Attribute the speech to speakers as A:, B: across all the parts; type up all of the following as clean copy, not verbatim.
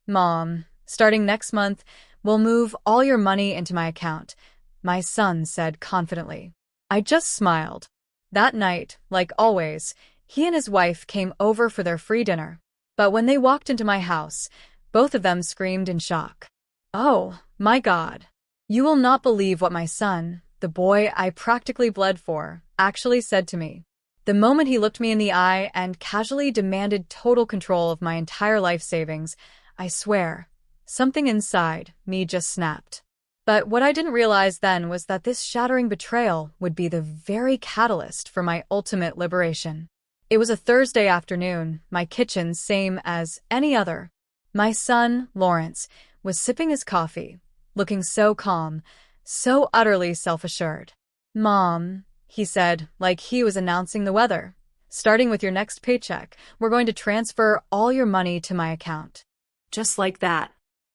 A: Mom, starting next month, we'll move all your money into my account, my son said confidently. I just smiled. That night, like always, he and his wife came over for their free dinner. But when they walked into my house, both of them screamed in shock. Oh, my God. You will not believe what my son, the boy I practically bled for, actually said to me. The moment he looked me in the eye and casually demanded total control of my entire life savings, I swear, something inside me just snapped. But what I didn't realize then was that this shattering betrayal would be the very catalyst for my ultimate liberation. It was a Thursday afternoon, my kitchen same as any other. My son, Lawrence, was sipping his coffee, looking so calm, so utterly self-assured. Mom, he said, like he was announcing the weather. Starting with your next paycheck, we're going to transfer all your money to my account.
B: Just like that.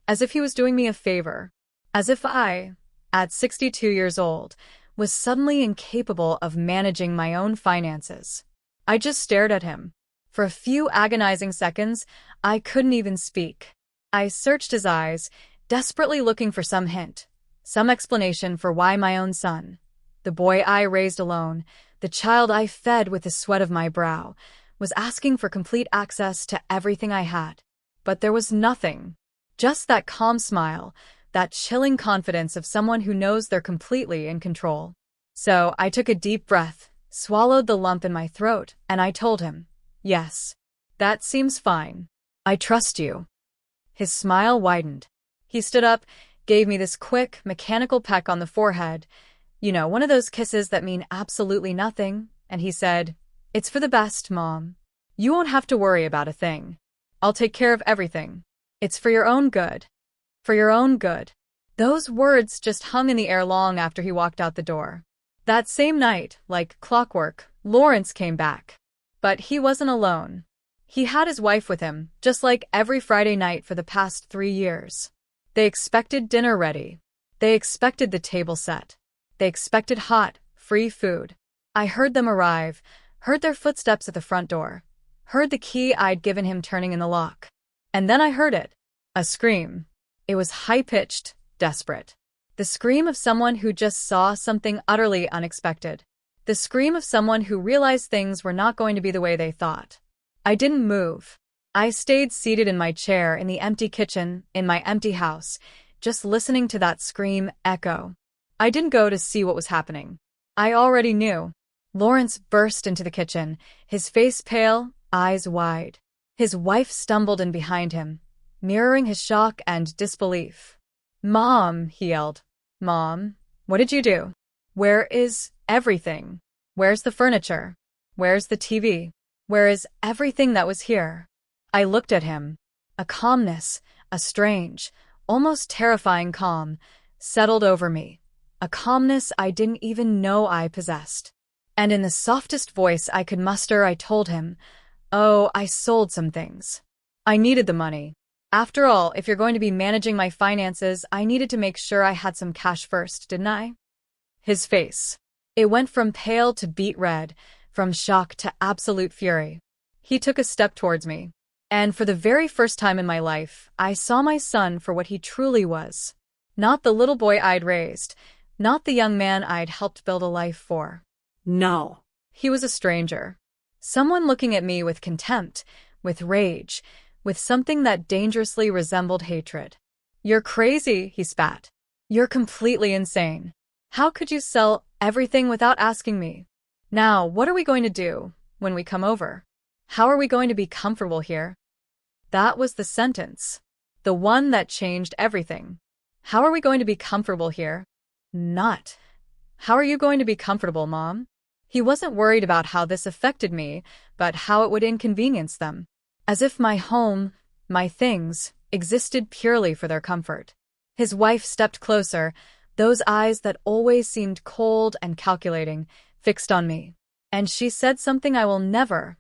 A: As if he was doing me a favor. As if I, at 62 years old, was suddenly incapable of managing my own finances. I just stared at him. For a few agonizing seconds, I couldn't even speak. I searched his eyes, desperately looking for some hint, some explanation for why my own son, the boy I raised alone, the child I fed with the sweat of my brow, was asking for complete access to everything I had. But there was nothing. Just that calm smile, that chilling confidence of someone who knows they're completely in control. So I took a deep breath, swallowed the lump in my throat, and I told him, yes, that seems fine. I trust you. His smile widened. He stood up, gave me this quick, mechanical peck on the forehead, one of those kisses that mean absolutely nothing, and he said, it's for the best, Mom. You won't have to worry about a thing. I'll take care of everything. It's for your own good. For your own good. Those words just hung in the air long after he walked out the door. That same night, like clockwork, Lawrence came back. But he wasn't alone. He had his wife with him, just like every Friday night for the past 3 years. They expected dinner ready. They expected the table set. They expected hot, free food. I heard them arrive, heard their footsteps at the front door, heard the key I'd given him turning in the lock. And then I heard it. A scream. It was high-pitched, desperate. The scream of someone who just saw something utterly unexpected. The scream of someone who realized things were not going to be the way they thought. I didn't move. I stayed seated in my chair in the empty kitchen, in my empty house, just listening to that scream echo. I didn't go to see what was happening. I already knew. Lawrence burst into the kitchen, his face pale, eyes wide. His wife stumbled in behind him, mirroring his shock and disbelief. Mom, he yelled. Mom, what did you do? Where is everything? Where's the furniture? Where's the TV? Where is everything that was here? I looked at him. A calmness, a strange, almost terrifying calm, settled over me. A calmness I didn't even know I possessed. And in the softest voice I could muster, I told him, oh, I sold some things. I needed the money. After all, if you're going to be managing my finances, I needed to make sure I had some cash first, didn't I? His face. It went from pale to beet red, from shock to absolute fury. He took a step towards me. And for the very first time in my life, I saw my son for what he truly was. Not the little boy I'd raised, not the young man I'd helped build a life for.
B: No.
A: He was a stranger. Someone looking at me with contempt, with rage, with something that dangerously resembled hatred. You're crazy, he spat. You're completely insane. How could you sell everything without asking me? Now, what are we going to do when we come over? How are we going to be comfortable here? That was the sentence. The one that changed everything. How are we going to be comfortable here? Not. How are you going to be comfortable, Mom? He wasn't worried about how this affected me, but how it would inconvenience them. As if my home, my things, existed purely for their comfort. His wife stepped closer, those eyes that always seemed cold and calculating, fixed on me. And she said something I will never,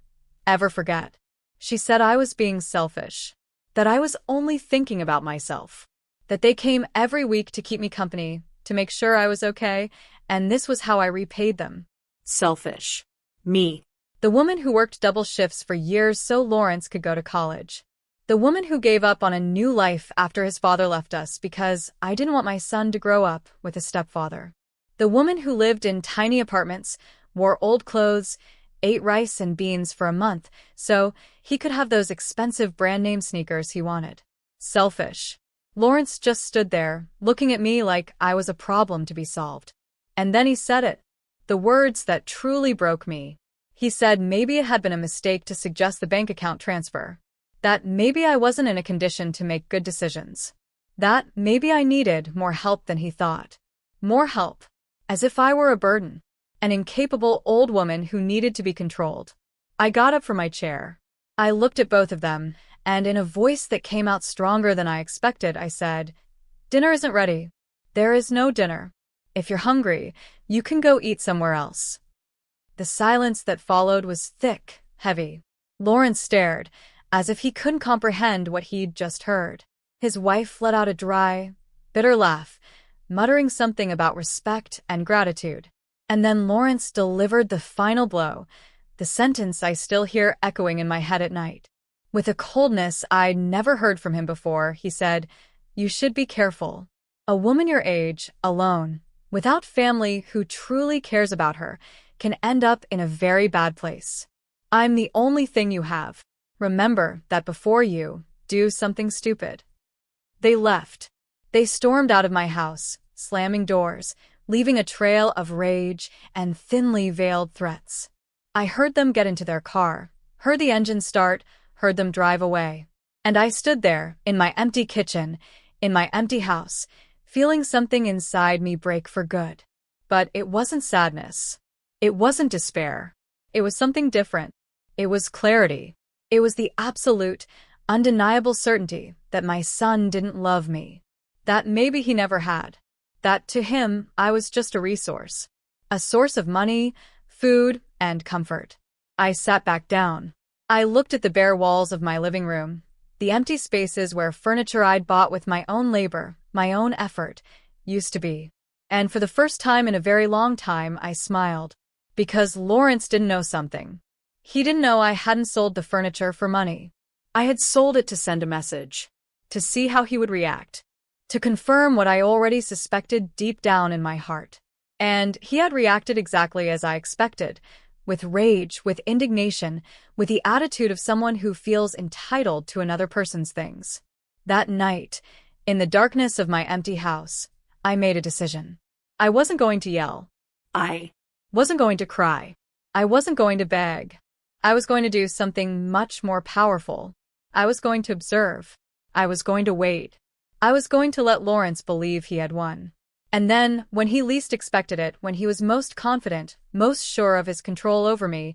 A: ever forget. She said I was being selfish. That I was only thinking about myself. That they came every week to keep me company, to make sure I was okay, and this was how I repaid them.
B: Selfish. Me.
A: The woman who worked double shifts for years so Lawrence could go to college. The woman who gave up on a new life after his father left us because I didn't want my son to grow up with a stepfather. The woman who lived in tiny apartments, wore old clothes, ate rice and beans for a month so he could have those expensive brand-name sneakers he wanted. Selfish. Lawrence just stood there, looking at me like I was a problem to be solved. And then he said it. The words that truly broke me. He said maybe it had been a mistake to suggest the bank account transfer. That maybe I wasn't in a condition to make good decisions. That maybe I needed more help than he thought. More help. As if I were a burden. An incapable old woman who needed to be controlled. I got up from my chair. I looked at both of them, and in a voice that came out stronger than I expected, I said, "Dinner isn't ready. There is no dinner. If you're hungry, you can go eat somewhere else." The silence that followed was thick, heavy. Lawrence stared, as if he couldn't comprehend what he'd just heard. His wife let out a dry, bitter laugh, muttering something about respect and gratitude. And then Lawrence delivered the final blow, the sentence I still hear echoing in my head at night. With a coldness I'd never heard from him before, he said, "You should be careful. A woman your age, alone, without family who truly cares about her, can end up in a very bad place. I'm the only thing you have. Remember that before you do something stupid." They left. They stormed out of my house, slamming doors, leaving a trail of rage and thinly veiled threats. I heard them get into their car, heard the engine start, heard them drive away. And I stood there, in my empty kitchen, in my empty house, feeling something inside me break for good. But it wasn't sadness. It wasn't despair. It was something different. It was clarity. It was the absolute, undeniable certainty that my son didn't love me. That maybe he never had. That to him, I was just a resource. A source of money, food, and comfort. I sat back down. I looked at the bare walls of my living room, the empty spaces where furniture I'd bought with my own labor, my own effort, used to be. And for the first time in a very long time, I smiled. Because Lawrence didn't know something. He didn't know I hadn't sold the furniture for money. I had sold it to send a message. To see how he would react. To confirm what I already suspected deep down in my heart. And he had reacted exactly as I expected. With rage, with indignation, with the attitude of someone who feels entitled to another person's things. That night, in the darkness of my empty house, I made a decision. I wasn't going to yell. I wasn't going to cry. I wasn't going to beg. I was going to do something much more powerful. I was going to observe. I was going to wait. I was going to let Lawrence believe he had won. And then, when he least expected it, when he was most confident, most sure of his control over me,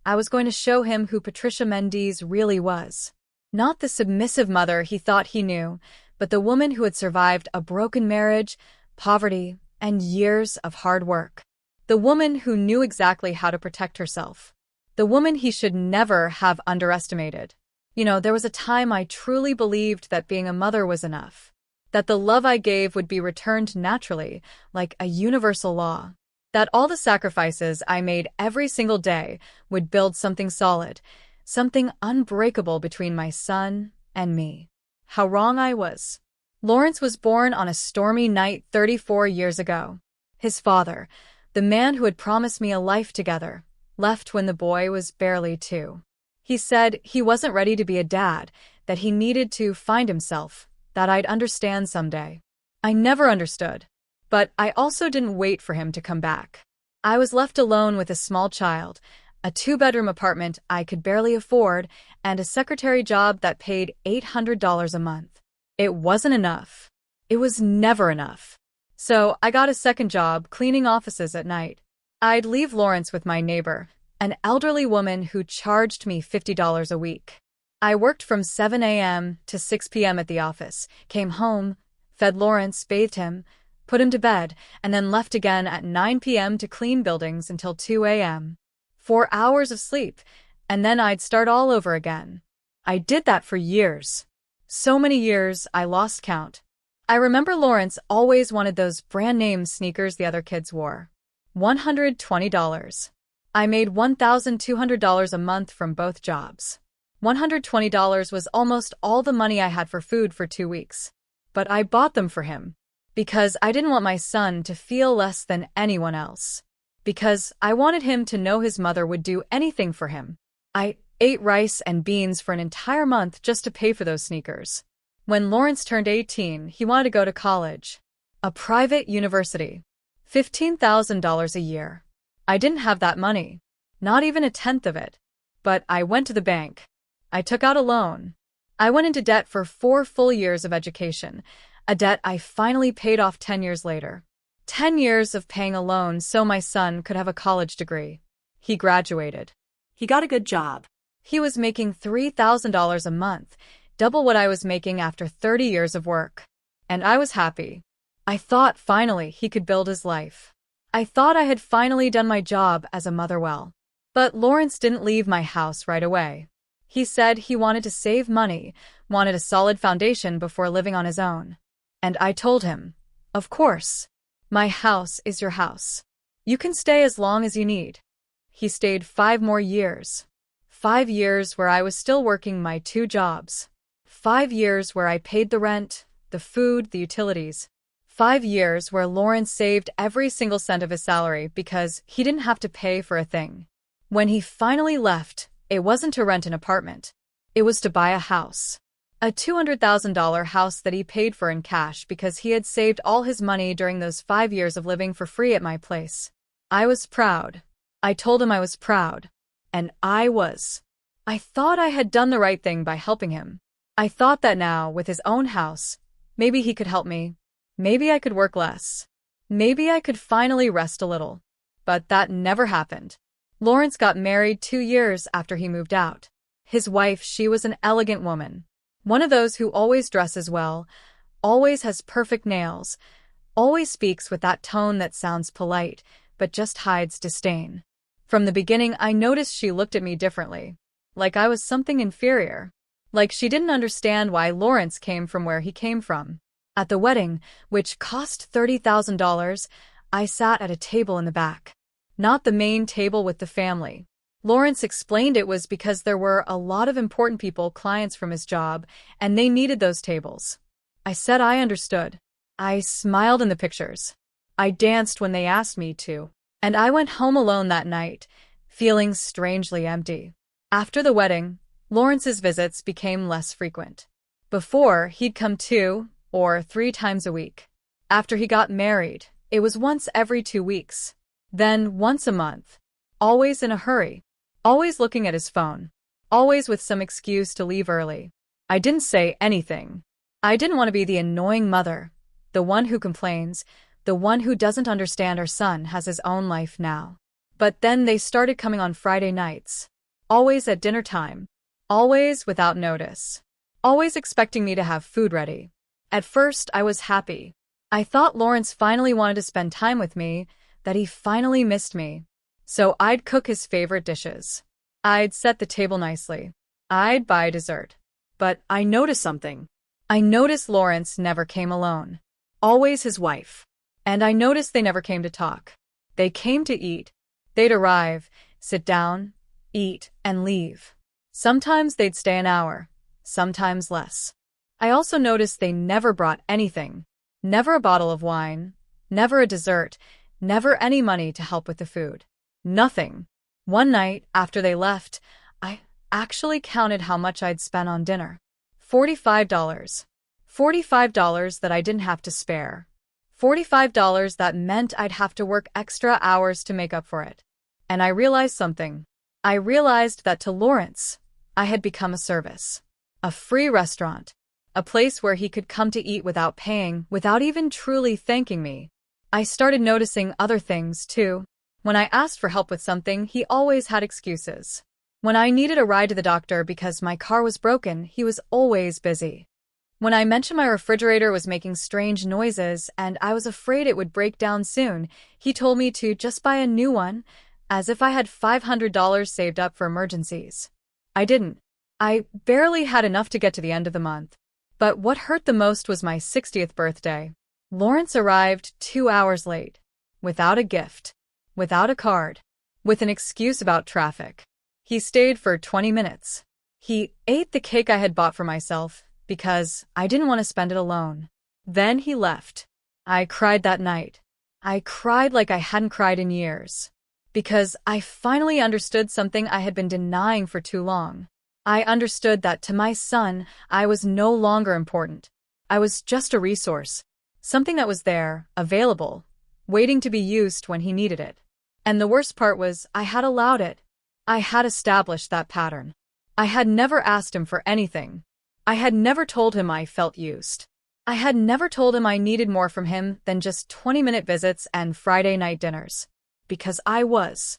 A: I was going to show him who Patricia Mendes really was. Not the submissive mother he thought he knew, but the woman who had survived a broken marriage, poverty, and years of hard work. The woman who knew exactly how to protect herself. The woman he should never have underestimated. There was a time I truly believed that being a mother was enough. That the love I gave would be returned naturally, like a universal law. That all the sacrifices I made every single day would build something solid, something unbreakable between my son and me. How wrong I was. Lawrence was born on a stormy night 34 years ago. His father, the man who had promised me a life together, left when the boy was barely 2. He said he wasn't ready to be a dad, that he needed to find himself, that I'd understand someday. I never understood. But I also didn't wait for him to come back. I was left alone with a small child, a 2-bedroom apartment I could barely afford, and a secretary job that paid $800 a month. It wasn't enough. It was never enough. So I got a second job cleaning offices at night. I'd leave Lawrence with my neighbor, an elderly woman who charged me $50 a week. I worked from 7 a.m. to 6 p.m. at the office, came home, fed Lawrence, bathed him, put him to bed, and then left again at 9 p.m. to clean buildings until 2 a.m. 4 hours of sleep, and then I'd start all over again. I did that for years. So many years, I lost count. I remember Lawrence always wanted those brand-name sneakers the other kids wore. $120. I made $1,200 a month from both jobs. $120 was almost all the money I had for food for 2 weeks. But I bought them for him. Because I didn't want my son to feel less than anyone else. Because I wanted him to know his mother would do anything for him. I ate rice and beans for an entire month just to pay for those sneakers. When Lawrence turned 18, he wanted to go to college. A private university. $15,000 a year. I didn't have that money. Not even a tenth of it. But I went to the bank. I took out a loan. I went into debt for 4 full years of education, a debt I finally paid off 10 years later. 10 years of paying a loan so my son could have a college degree. He graduated.
B: He got a good job.
A: He was making $3,000 a month, double what I was making after 30 years of work. And I was happy. I thought finally he could build his life. I thought I had finally done my job as a mother well. But Lawrence didn't leave my house right away. He said he wanted to save money, wanted a solid foundation before living on his own. And I told him, of course. My house is your house. You can stay as long as you need. He stayed 5 more years. 5 years where I was still working my 2 jobs. 5 years where I paid the rent, the food, the utilities. 5 years where Lawrence saved every single cent of his salary because he didn't have to pay for a thing. When he finally left, it wasn't to rent an apartment. It was to buy a house. A $200,000 house that he paid for in cash because he had saved all his money during those 5 years of living for free at my place. I was proud. I told him I was proud. And I was. I thought I had done the right thing by helping him. I thought that now, with his own house, maybe he could help me. Maybe I could work less. Maybe I could finally rest a little. But that never happened. Lawrence got married 2 years after he moved out. His wife, she was an elegant woman. One of those who always dresses well, always has perfect nails, always speaks with that tone that sounds polite, but just hides disdain. From the beginning, I noticed she looked at me differently. Like I was something inferior. Like she didn't understand why Lawrence came from where he came from. At the wedding, which cost $30,000, I sat at a table in the back. Not the main table with the family. Lawrence explained it was because there were a lot of important people, clients from his job, and they needed those tables. I said I understood. I smiled in the pictures. I danced when they asked me to. And I went home alone that night, feeling strangely empty. After the wedding, Lawrence's visits became less frequent. Before, he'd come 2 or 3 times a week. After he got married, it was once every 2 weeks. Then once a month. Always in a hurry. Always looking at his phone. Always with some excuse to leave early. I didn't say anything. I didn't want to be the annoying mother, the one who complains, the one who doesn't understand our son has his own life now. But then they started coming on Friday nights. Always at dinner time. Always without notice. Always expecting me to have food ready. At first, I was happy. I thought Lawrence finally wanted to spend time with me, that he finally missed me. So I'd cook his favorite dishes. I'd set the table nicely. I'd buy dessert. But I noticed something. I noticed Lawrence never came alone. Always his wife. And I noticed they never came to talk. They came to eat. They'd arrive, sit down, eat, and leave. Sometimes they'd stay an hour, sometimes less. I also noticed they never brought anything. Never a bottle of wine, never a dessert, never any money to help with the food. Nothing. One night, after they left, I actually counted how much I'd spent on dinner. $45. $45 that I didn't have to spare. $45 that meant I'd have to work extra hours to make up for it. And I realized something. I realized that to Lawrence, I had become a service. A free restaurant. A place where he could come to eat without paying, without even truly thanking me. I started noticing other things, too. When I asked for help with something, he always had excuses. When I needed a ride to the doctor because my car was broken, he was always busy. When I mentioned my refrigerator was making strange noises and I was afraid it would break down soon, he told me to just buy a new one, as if I had $500 saved up for emergencies. I didn't. I barely had enough to get to the end of the month. But what hurt the most was my 60th birthday. Lawrence arrived 2 hours late. Without a gift. Without a card. With an excuse about traffic. He stayed for 20 minutes. He ate the cake I had bought for myself because I didn't want to spend it alone. Then he left. I cried that night. I cried like I hadn't cried in years. Because I finally understood something I had been denying for too long. I understood that to my son, I was no longer important. I was just a resource. Something that was there, available, waiting to be used when he needed it. And the worst part was, I had allowed it. I had established that pattern. I had never asked him for anything. I had never told him I felt used. I had never told him I needed more from him than just 20-minute visits and Friday night dinners. Because I was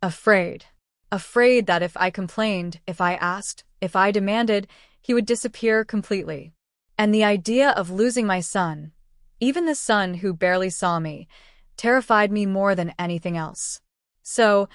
A: afraid. Afraid that if I complained, if I asked, if I demanded, he would disappear completely. And the idea of losing my son, even the son who barely saw me, terrified me more than anything else. So,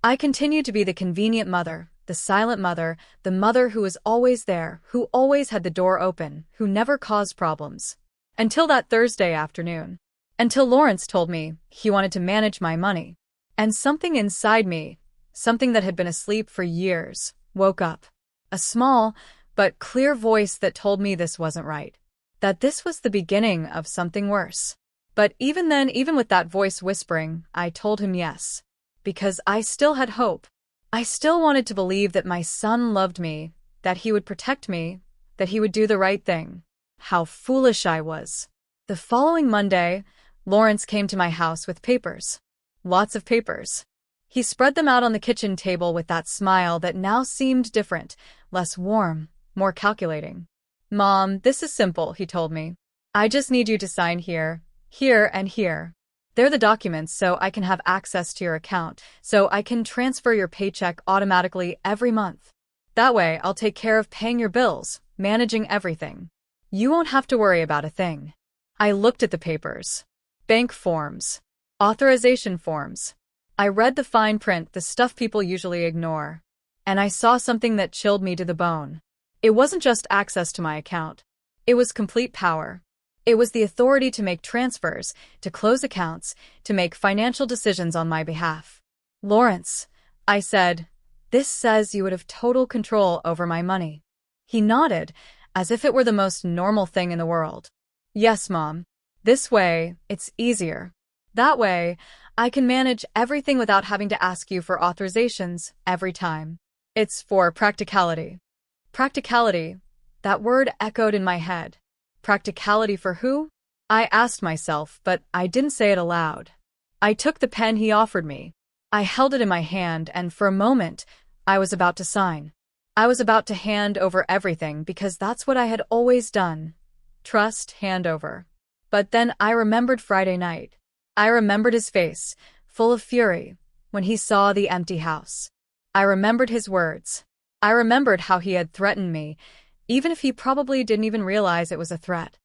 A: I continued to be the convenient mother, the silent mother, the mother who was always there, who always had the door open, who never caused problems. Until that Thursday afternoon. Until Lawrence told me he wanted to manage my money. And something inside me, something that had been asleep for years, woke up. A small, but clear voice that told me this wasn't right. That this was the beginning of something worse. But even then, even with that voice whispering, I told him yes. Because I still had hope. I still wanted to believe that my son loved me, that he would protect me, that he would do the right thing. How foolish I was. The following Monday, Lawrence came to my house with papers. Lots of papers. He spread them out on the kitchen table with that smile that now seemed different, less warm, more calculating. "Mom, this is simple," he told me. "I just need you to sign here, here, and here. They're the documents so I can have access to your account, so I can transfer your paycheck automatically every month. That way, I'll take care of paying your bills, managing everything. You won't have to worry about a thing." I looked at the papers. Bank forms. Authorization forms. I read the fine print, the stuff people usually ignore. And I saw something that chilled me to the bone. It wasn't just access to my account. It was complete power. It was the authority to make transfers, to close accounts, to make financial decisions on my behalf. "Lawrence," I said, "this says you would have total control over my money." He nodded, as if it were the most normal thing in the world. "Yes, Mom. This way, it's easier. That way, I can manage everything without having to ask you for authorizations every time. It's for practicality." Practicality. That word echoed in my head. Practicality for who? I asked myself, but I didn't say it aloud. I took the pen he offered me. I held it in my hand, and for a moment, I was about to sign. I was about to hand over everything because that's what I had always done. Trust, hand over. But then I remembered Friday night. I remembered his face, full of fury, when he saw the empty house. I remembered his words. I remembered how he had threatened me, even if he probably didn't even realize it was a threat.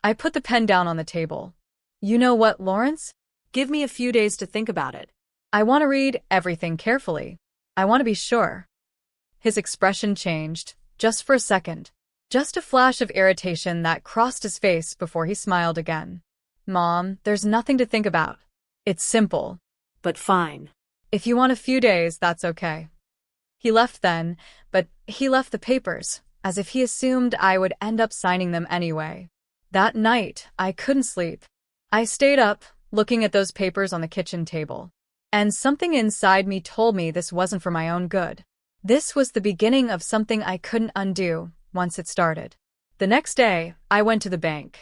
A: I put the pen down on the table. "You know what, Lawrence?
B: Give me a few days to think about it.
A: I want to read everything carefully. I want to be sure." His expression changed, just for a second. Just a flash of irritation that crossed his face before he smiled again. "Mom, there's nothing to think about. It's simple."
B: But fine.
A: "If you want a few days, that's okay." He left then, but he left the papers, as if he assumed I would end up signing them anyway. That night, I couldn't sleep. I stayed up, looking at those papers on the kitchen table. And something inside me told me this wasn't for my own good. This was the beginning of something I couldn't undo once it started. The next day, I went to the bank.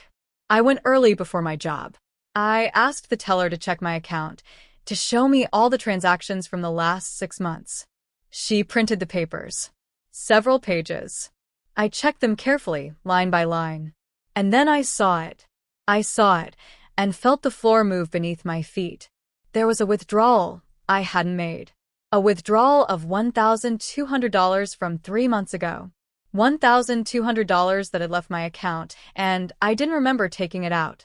A: I went early before my job. I asked the teller to check my account, to show me all the transactions from the last 6 months. She printed the papers. Several pages. I checked them carefully, line by line. And then I saw it. I saw it, and felt the floor move beneath my feet. There was a withdrawal I hadn't made. A withdrawal of $1,200 from 3 months ago. $1,200 that had left my account, and I didn't remember taking it out.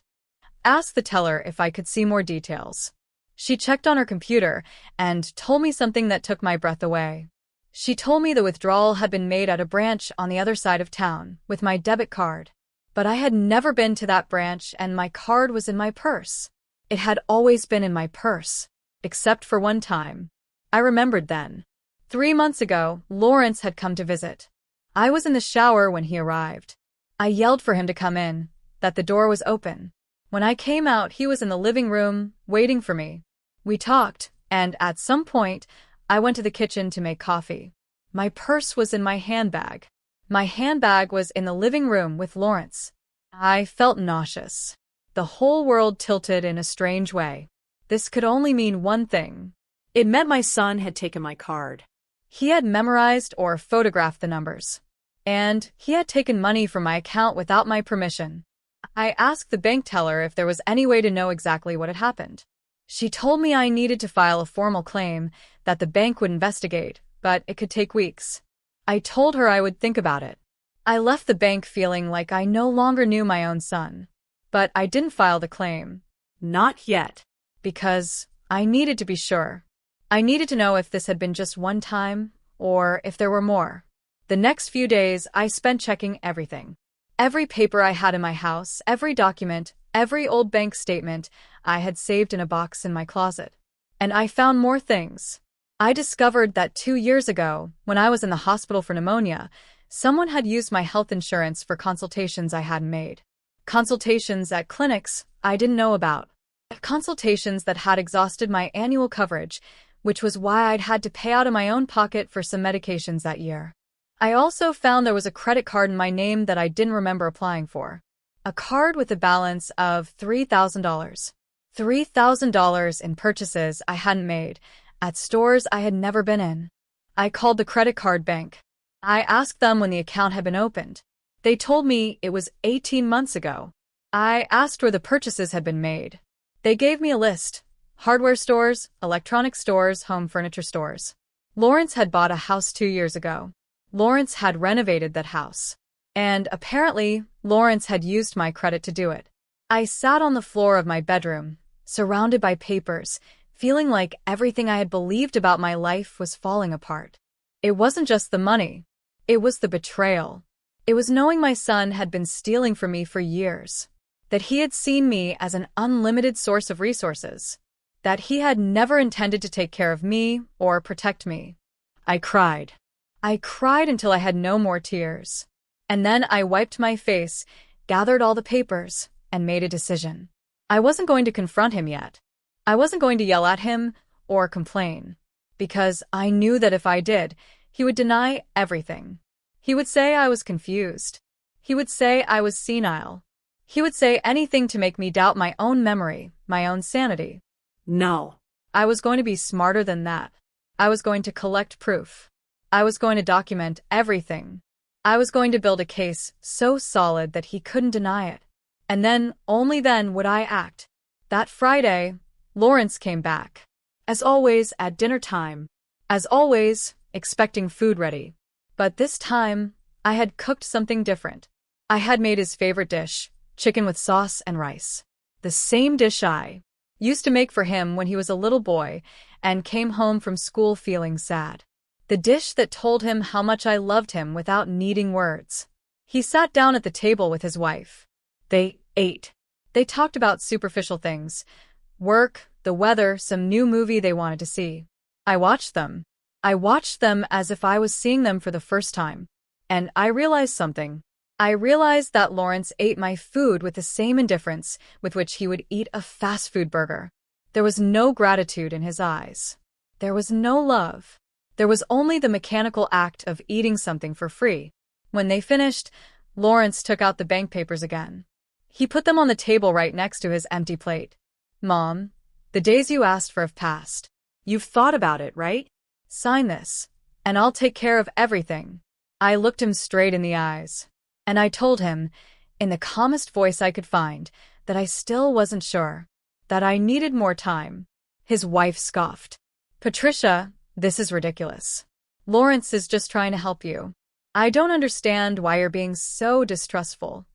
A: Asked the teller if I could see more details. She checked on her computer and told me something that took my breath away. She told me the withdrawal had been made at a branch on the other side of town with my debit card. But I had never been to that branch, and my card was in my purse. It had always been in my purse, except for one time. I remembered then. 3 months ago, Lawrence had come to visit. I was in the shower when he arrived. I yelled for him to come in, that the door was open. When I came out, he was in the living room, waiting for me. We talked, and at some point, I went to the kitchen to make coffee. My purse was in my handbag. My handbag was in the living room with Lawrence. I felt nauseous. The whole world tilted in a strange way. This could only mean one thing.
B: It meant my son had taken my card.
A: He had memorized or photographed the numbers. And he had taken money from my account without my permission. I asked the bank teller if there was any way to know exactly what had happened. She told me I needed to file a formal claim, that the bank would investigate, but it could take weeks. I told her I would think about it. I left the bank feeling like I no longer knew my own son. But I didn't file the claim.
B: Not yet.
A: Because I needed to be sure. I needed to know if this had been just one time, or if there were more. The next few days, I spent checking everything. Every paper I had in my house, every document, every old bank statement, I had saved in a box in my closet. And I found more things. I discovered that 2 years ago, when I was in the hospital for pneumonia, someone had used my health insurance for consultations I hadn't made. Consultations at clinics I didn't know about. Consultations that had exhausted my annual coverage, which was why I'd had to pay out of my own pocket for some medications that year. I also found there was a credit card in my name that I didn't remember applying for. A card with a balance of $3,000. $3,000 in purchases I hadn't made, at stores I had never been in. I called the credit card bank. I asked them when the account had been opened. They told me it was 18 months ago. I asked where the purchases had been made. They gave me a list. Hardware stores, electronic stores, home furniture stores. Lawrence had bought a house 2 years ago. Lawrence had renovated that house. And apparently, Lawrence had used my credit to do it. I sat on the floor of my bedroom, surrounded by papers, feeling like everything I had believed about my life was falling apart. It wasn't just the money. It was the betrayal. It was knowing my son had been stealing from me for years. That he had seen me as an unlimited source of resources. That he had never intended to take care of me or protect me. I cried. I cried until I had no more tears. And then I wiped my face, gathered all the papers, and made a decision. I wasn't going to confront him yet. I wasn't going to yell at him or complain. Because I knew that if I did, he would deny everything. He would say I was confused. He would say I was senile. He would say anything to make me doubt my own memory, my own sanity.
B: No.
A: I was going to be smarter than that. I was going to collect proof. I was going to document everything. I was going to build a case so solid that he couldn't deny it. And then, only then, would I act. That Friday, Lawrence came back. As always, at dinner time. As always, expecting food ready. But this time, I had cooked something different. I had made his favorite dish, chicken with sauce and rice. The same dish I used to make for him when he was a little boy and came home from school feeling sad. The dish that told him how much I loved him without needing words. He sat down at the table with his wife. They ate. They talked about superficial things. Work, the weather, some new movie they wanted to see. I watched them. I watched them as if I was seeing them for the first time. And I realized something. I realized that Lawrence ate my food with the same indifference with which he would eat a fast food burger. There was no gratitude in his eyes. There was no love. There was only the mechanical act of eating something for free. When they finished, Lawrence took out the bank papers again. He put them on the table right next to his empty plate. Mom, the days you asked for have passed.
B: You've thought about it, right?
A: Sign this, and I'll take care of everything. I looked him straight in the eyes. And I told him, in the calmest voice I could find, that I still wasn't sure. That I needed more time. His wife scoffed. Patricia, this is ridiculous. Lawrence is just trying to help you. I don't understand why you're being so distrustful.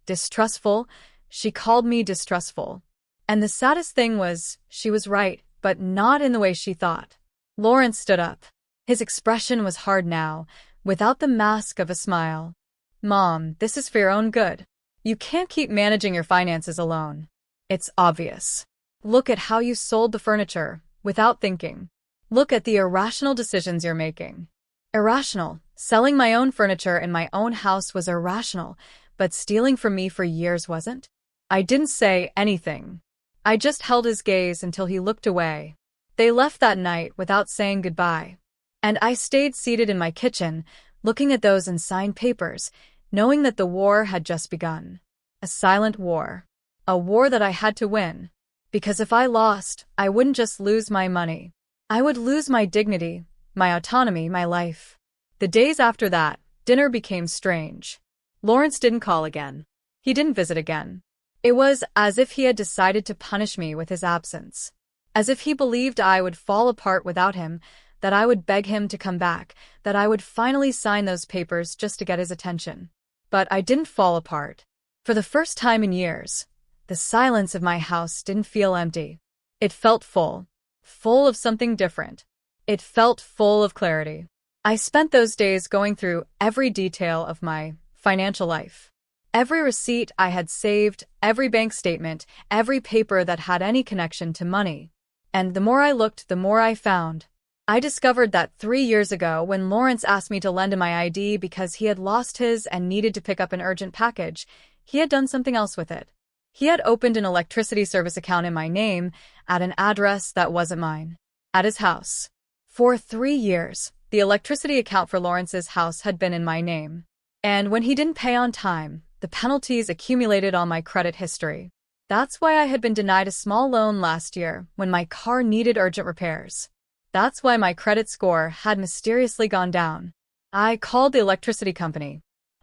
A: Distrustful? She called me distrustful. And the saddest thing was, she was right, but not in the way she thought. Lawrence stood up. His expression was hard now, without the mask of a smile. Mom, this is for your own good. You can't keep managing your finances alone. It's obvious. Look at how you sold the furniture, without thinking. Look at the irrational decisions you're making. Irrational. Selling my own furniture in my own house was irrational, but stealing from me for years wasn't? I didn't say anything. I just held his gaze until he looked away. They left that night without saying goodbye. And I stayed seated in my kitchen, looking at those unsigned papers, knowing that the war had just begun. A silent war. A war that I had to win. Because if I lost, I wouldn't just lose my money. I would lose my dignity, my autonomy, my life. The days after that, dinner became strange. Lawrence didn't call again. He didn't visit again. It was as if he had decided to punish me with his absence. As if he believed I would fall apart without him, that I would beg him to come back, that I would finally sign those papers just to get his attention. But I didn't fall apart. For the first time in years, the silence of my house didn't feel empty. It felt full. Full of something different. It felt full of clarity. I spent those days going through every detail of my financial life. Every receipt I had saved, every bank statement, every paper that had any connection to money. And the more I looked, the more I found. I discovered that 3 years ago, when Lawrence asked me to lend him my ID because he had lost his and needed to pick up an urgent package, he had done something else with it. He had opened an electricity service account in my name at an address that wasn't mine. At his house. For 3 years, the electricity account for Lawrence's house had been in my name. And when he didn't pay on time, the penalties accumulated on my credit history. That's why I had been denied a small loan last year when my car needed urgent repairs. That's why my credit score had mysteriously gone down. I called the electricity company.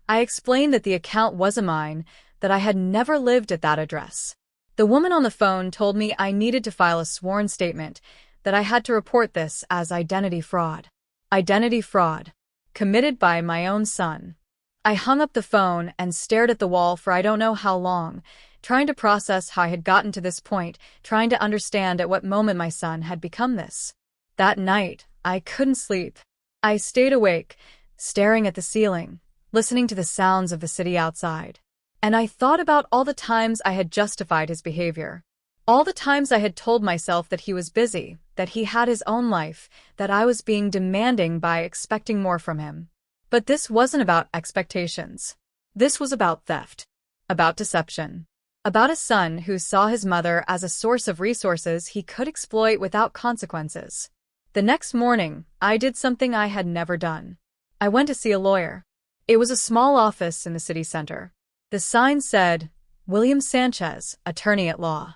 A: I explained that the account wasn't mine, that I had never lived at that address. The woman on the phone told me I needed to file a sworn statement, that I had to report this as identity fraud. Identity fraud. Committed by my own son. I hung up the phone and stared at the wall for I don't know how long, trying to process how I had gotten to this point, trying to understand at what moment my son had become this. That night, I couldn't sleep. I stayed awake, staring at the ceiling, listening to the sounds of the city outside. And I thought about all the times I had justified his behavior. All the times I had told myself that he was busy, that he had his own life, that I was being demanding by expecting more from him. But this wasn't about expectations. This was about theft. About deception. About a son who saw his mother as a source of resources he could exploit without consequences. The next morning, I did something I had never done. I went to see a lawyer. It was a small office in the city center. The sign said, William Sanchez, attorney at law.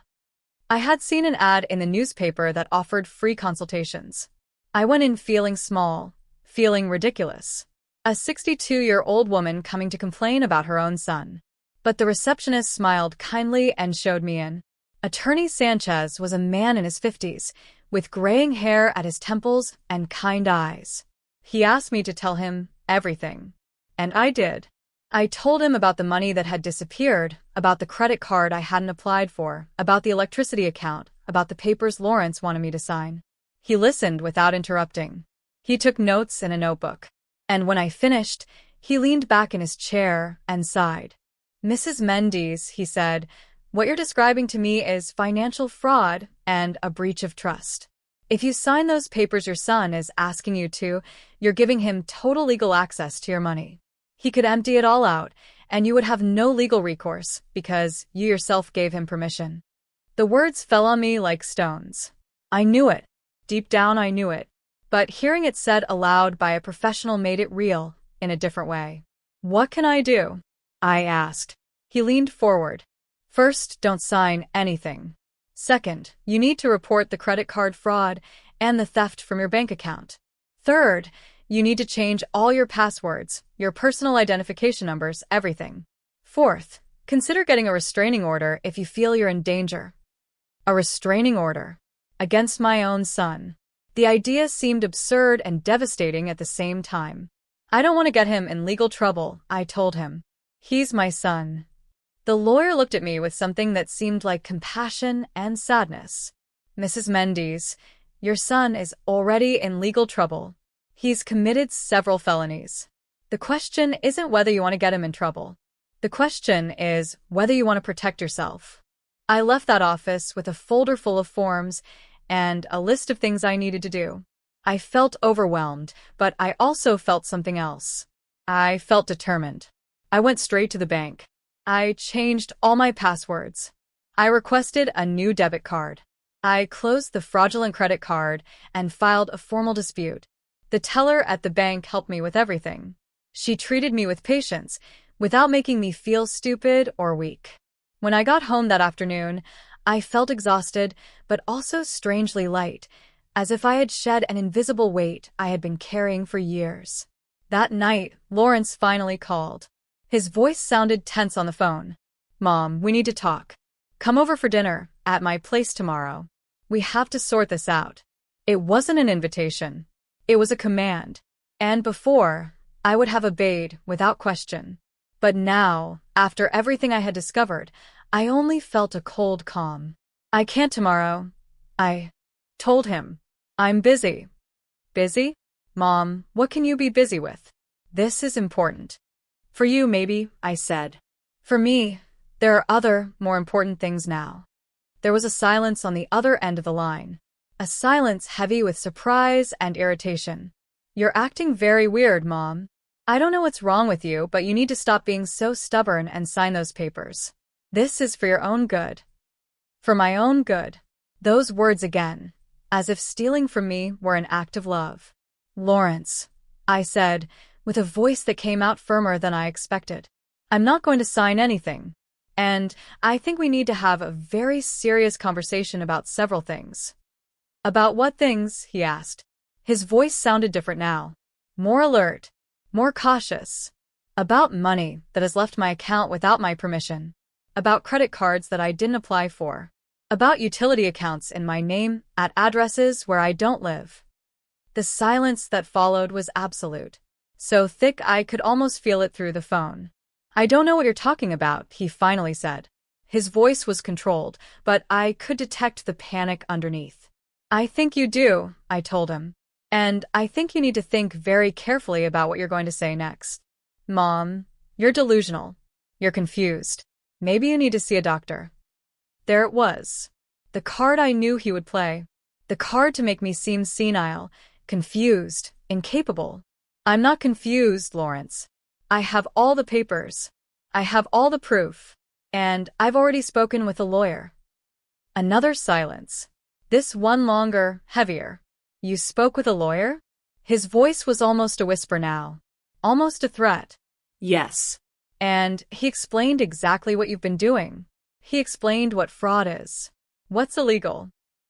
A: I had seen an ad in the newspaper that offered free consultations. I went in feeling small, feeling ridiculous. A 62-year-old woman coming to complain about her own son. But the receptionist smiled kindly and showed me in. Attorney Sanchez was a man in his 50s, with graying hair at his temples and kind eyes. He asked me to tell him everything. And I did. I told him about the money that had disappeared, about the credit card I hadn't applied for, about the electricity account, about the papers Lawrence wanted me to sign. He listened without interrupting. He took notes in a notebook. And when I finished, he leaned back in his chair and sighed. Mrs. Mendes, he said, what you're describing to me is financial fraud and a breach of trust. If you sign those papers your son is asking you to, you're giving him total legal access to your money. He could empty it all out, and you would have no legal recourse because you yourself gave him permission. The words fell on me like stones. I knew it. Deep down I knew it. But hearing it said aloud by a professional made it real, in a different way. What can I do? I asked. He leaned forward. First, don't sign anything. Second, you need to report the credit card fraud and the theft from your bank account. Third, you need to change all your passwords, your personal identification numbers, everything. Fourth, consider getting a restraining order if you feel you're in danger. A restraining order. Against my own son. The idea seemed absurd and devastating at the same time. I don't want to get him in legal trouble, I told him. He's my son. The lawyer looked at me with something that seemed like compassion and sadness. Mrs. Mendes, your son is already in legal trouble. He's committed several felonies. The question isn't whether you want to get him in trouble. The question is whether you want to protect yourself. I left that office with a folder full of forms and a list of things I needed to do. I felt overwhelmed, but I also felt something else. I felt determined. I went straight to the bank. I changed all my passwords. I requested a new debit card. I closed the fraudulent credit card and filed a formal dispute. The teller at the bank helped me with everything. She treated me with patience, without making me feel stupid or weak. When I got home that afternoon, I felt exhausted, but also strangely light, as if I had shed an invisible weight I had been carrying for years. That night, Lawrence finally called. His voice sounded tense on the phone. "Mom, we need to talk. Come over for dinner, at my place tomorrow. We have to sort this out." It wasn't an invitation. It was a command. And before, I would have obeyed without question. But now, after everything I had discovered, I only felt a cold calm. "I can't tomorrow," I told him. "I'm busy." "Busy? Mom, what can you be busy with? This is important." "For you, maybe," I said. "For me, there are other, more important things now." There was a silence on the other end of the line. A silence heavy with surprise and irritation. "You're acting very weird, Mom. I don't know what's wrong with you, but you need to stop being so stubborn and sign those papers. This is for your own good." For my own good. Those words again, as if stealing from me were an act of love. "Lawrence," I said, with a voice that came out firmer than I expected. "I'm not going to sign anything. And I think we need to have a very serious conversation about several things." "About what things?" he asked. His voice sounded different now. More alert. More cautious. "About money that has left my account without my permission. About credit cards that I didn't apply for. About utility accounts in my name at addresses where I don't live." The silence that followed was absolute. So thick I could almost feel it through the phone. "I don't know what you're talking about," he finally said. His voice was controlled, but I could detect the panic underneath. "I think you do," I told him. "And I think you need to think very carefully about what you're going to say next. Mom, you're delusional. You're confused. Maybe you need to see a doctor." There it was. The card I knew he would play. The card to make me seem senile, confused, incapable. "I'm not confused, Lawrence. I have all the papers. I have all the proof. And I've already spoken with a lawyer." Another silence. This one longer, heavier. "You spoke with a lawyer?" His voice was almost a whisper now. Almost a threat.
B: "Yes."
A: "And he explained exactly what you've been doing. He explained what fraud is. What's illegal."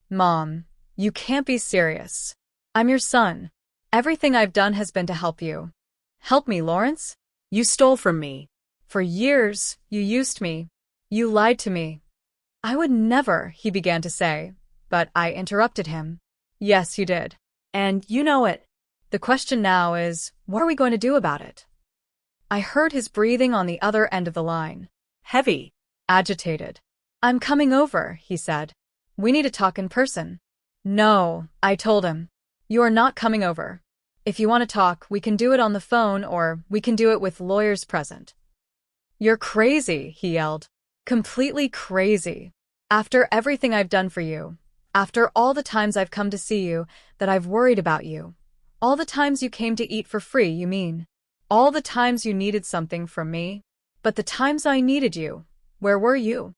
A: "Mom, you can't be serious. I'm your son. Everything I've done has been to help you." "Help me, Lawrence?
B: "You stole from me."
A: For years, you used me. You lied to me." "I would never," he began to say, but I interrupted him. "Yes, you did.
B: "And you know it."
A: The question now is, what are we going to do about it?" I heard his breathing on the other end of the line.
B: Heavy.
A: Agitated. "I'm coming over," he said. "We need to talk in person." "No," I told him. "You are not coming over. If you want to talk, we can do it on the phone or we can do it with lawyers present." "You're crazy," he yelled. "Completely crazy. After everything I've done for you, after all the times I've come to see you, that I've worried about you, all the times you came to eat for free, you mean? All the times you needed something from me? But the times I needed you, where were you?"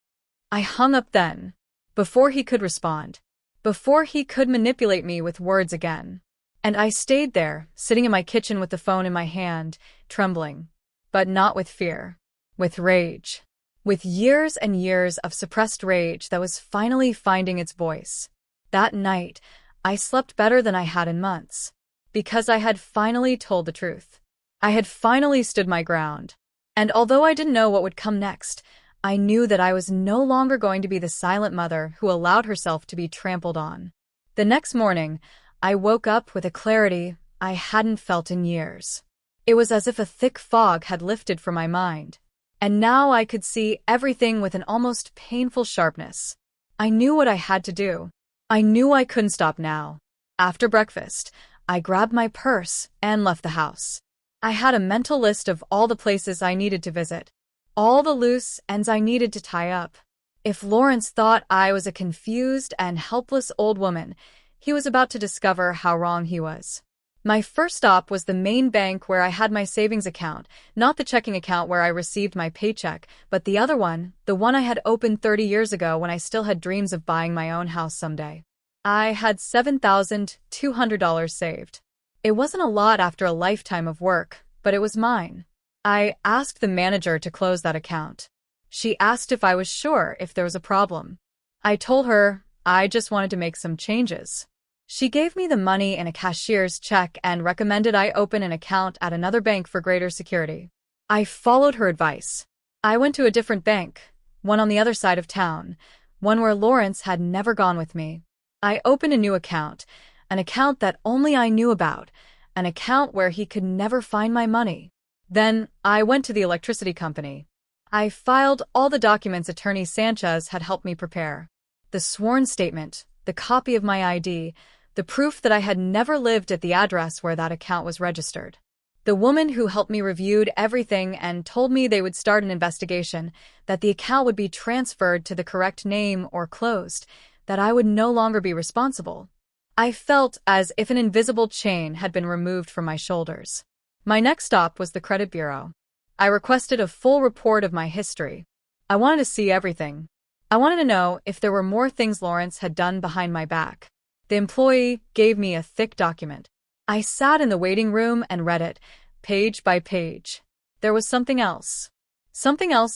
A: I hung up then, before he could respond, before he could manipulate me with words again. And I stayed there, sitting in my kitchen with the phone in my hand, trembling. But not with fear. With rage. With years and years of suppressed rage that was finally finding its voice. That night, I slept better than I had in months. Because I had finally told the truth. I had finally stood my ground. And although I didn't know what would come next, I knew that I was no longer going to be the silent mother who allowed herself to be trampled on. The next morning, I woke up with a clarity I hadn't felt in years. It was as if a thick fog had lifted from my mind. And now I could see everything with an almost painful sharpness. I knew what I had to do. I knew I couldn't stop now. After breakfast, I grabbed my purse and left the house. I had a mental list of all the places I needed to visit. All the loose ends I needed to tie up. If Lawrence thought I was a confused and helpless old woman, He was about to discover how wrong he was. My first stop was the main bank where I had my savings account, not the checking account where I received my paycheck, but the other one, the one I had opened 30 years ago when I still had dreams of buying my own house someday. I had $7,200 saved. It wasn't a lot after a lifetime of work, but it was mine. I asked the manager to close that account. She asked if I was sure if there was a problem. I told her I just wanted to make some changes. She gave me the money in a cashier's check and recommended I open an account at another bank for greater security. I followed her advice. I went to a different bank, one on the other side of town, one where Lawrence had never gone with me. I opened a new account, an account that only I knew about, an account where he could never find my money. Then I went to the electricity company. I filed all the documents Attorney Sanchez had helped me prepare. The sworn statement, the copy of my ID, the proof that I had never lived at the address where that account was registered. The woman who helped me reviewed everything and told me they would start an investigation, that the account would be transferred to the correct name or closed, that I would no longer be responsible. I felt as if an invisible chain had been removed from my shoulders. My next stop was the credit bureau. I requested a full report of my history. I wanted to see everything. I wanted to know if there were more things Lawrence had done behind my back. The employee gave me a thick document. I sat in the waiting room and read it, page by page. There was something else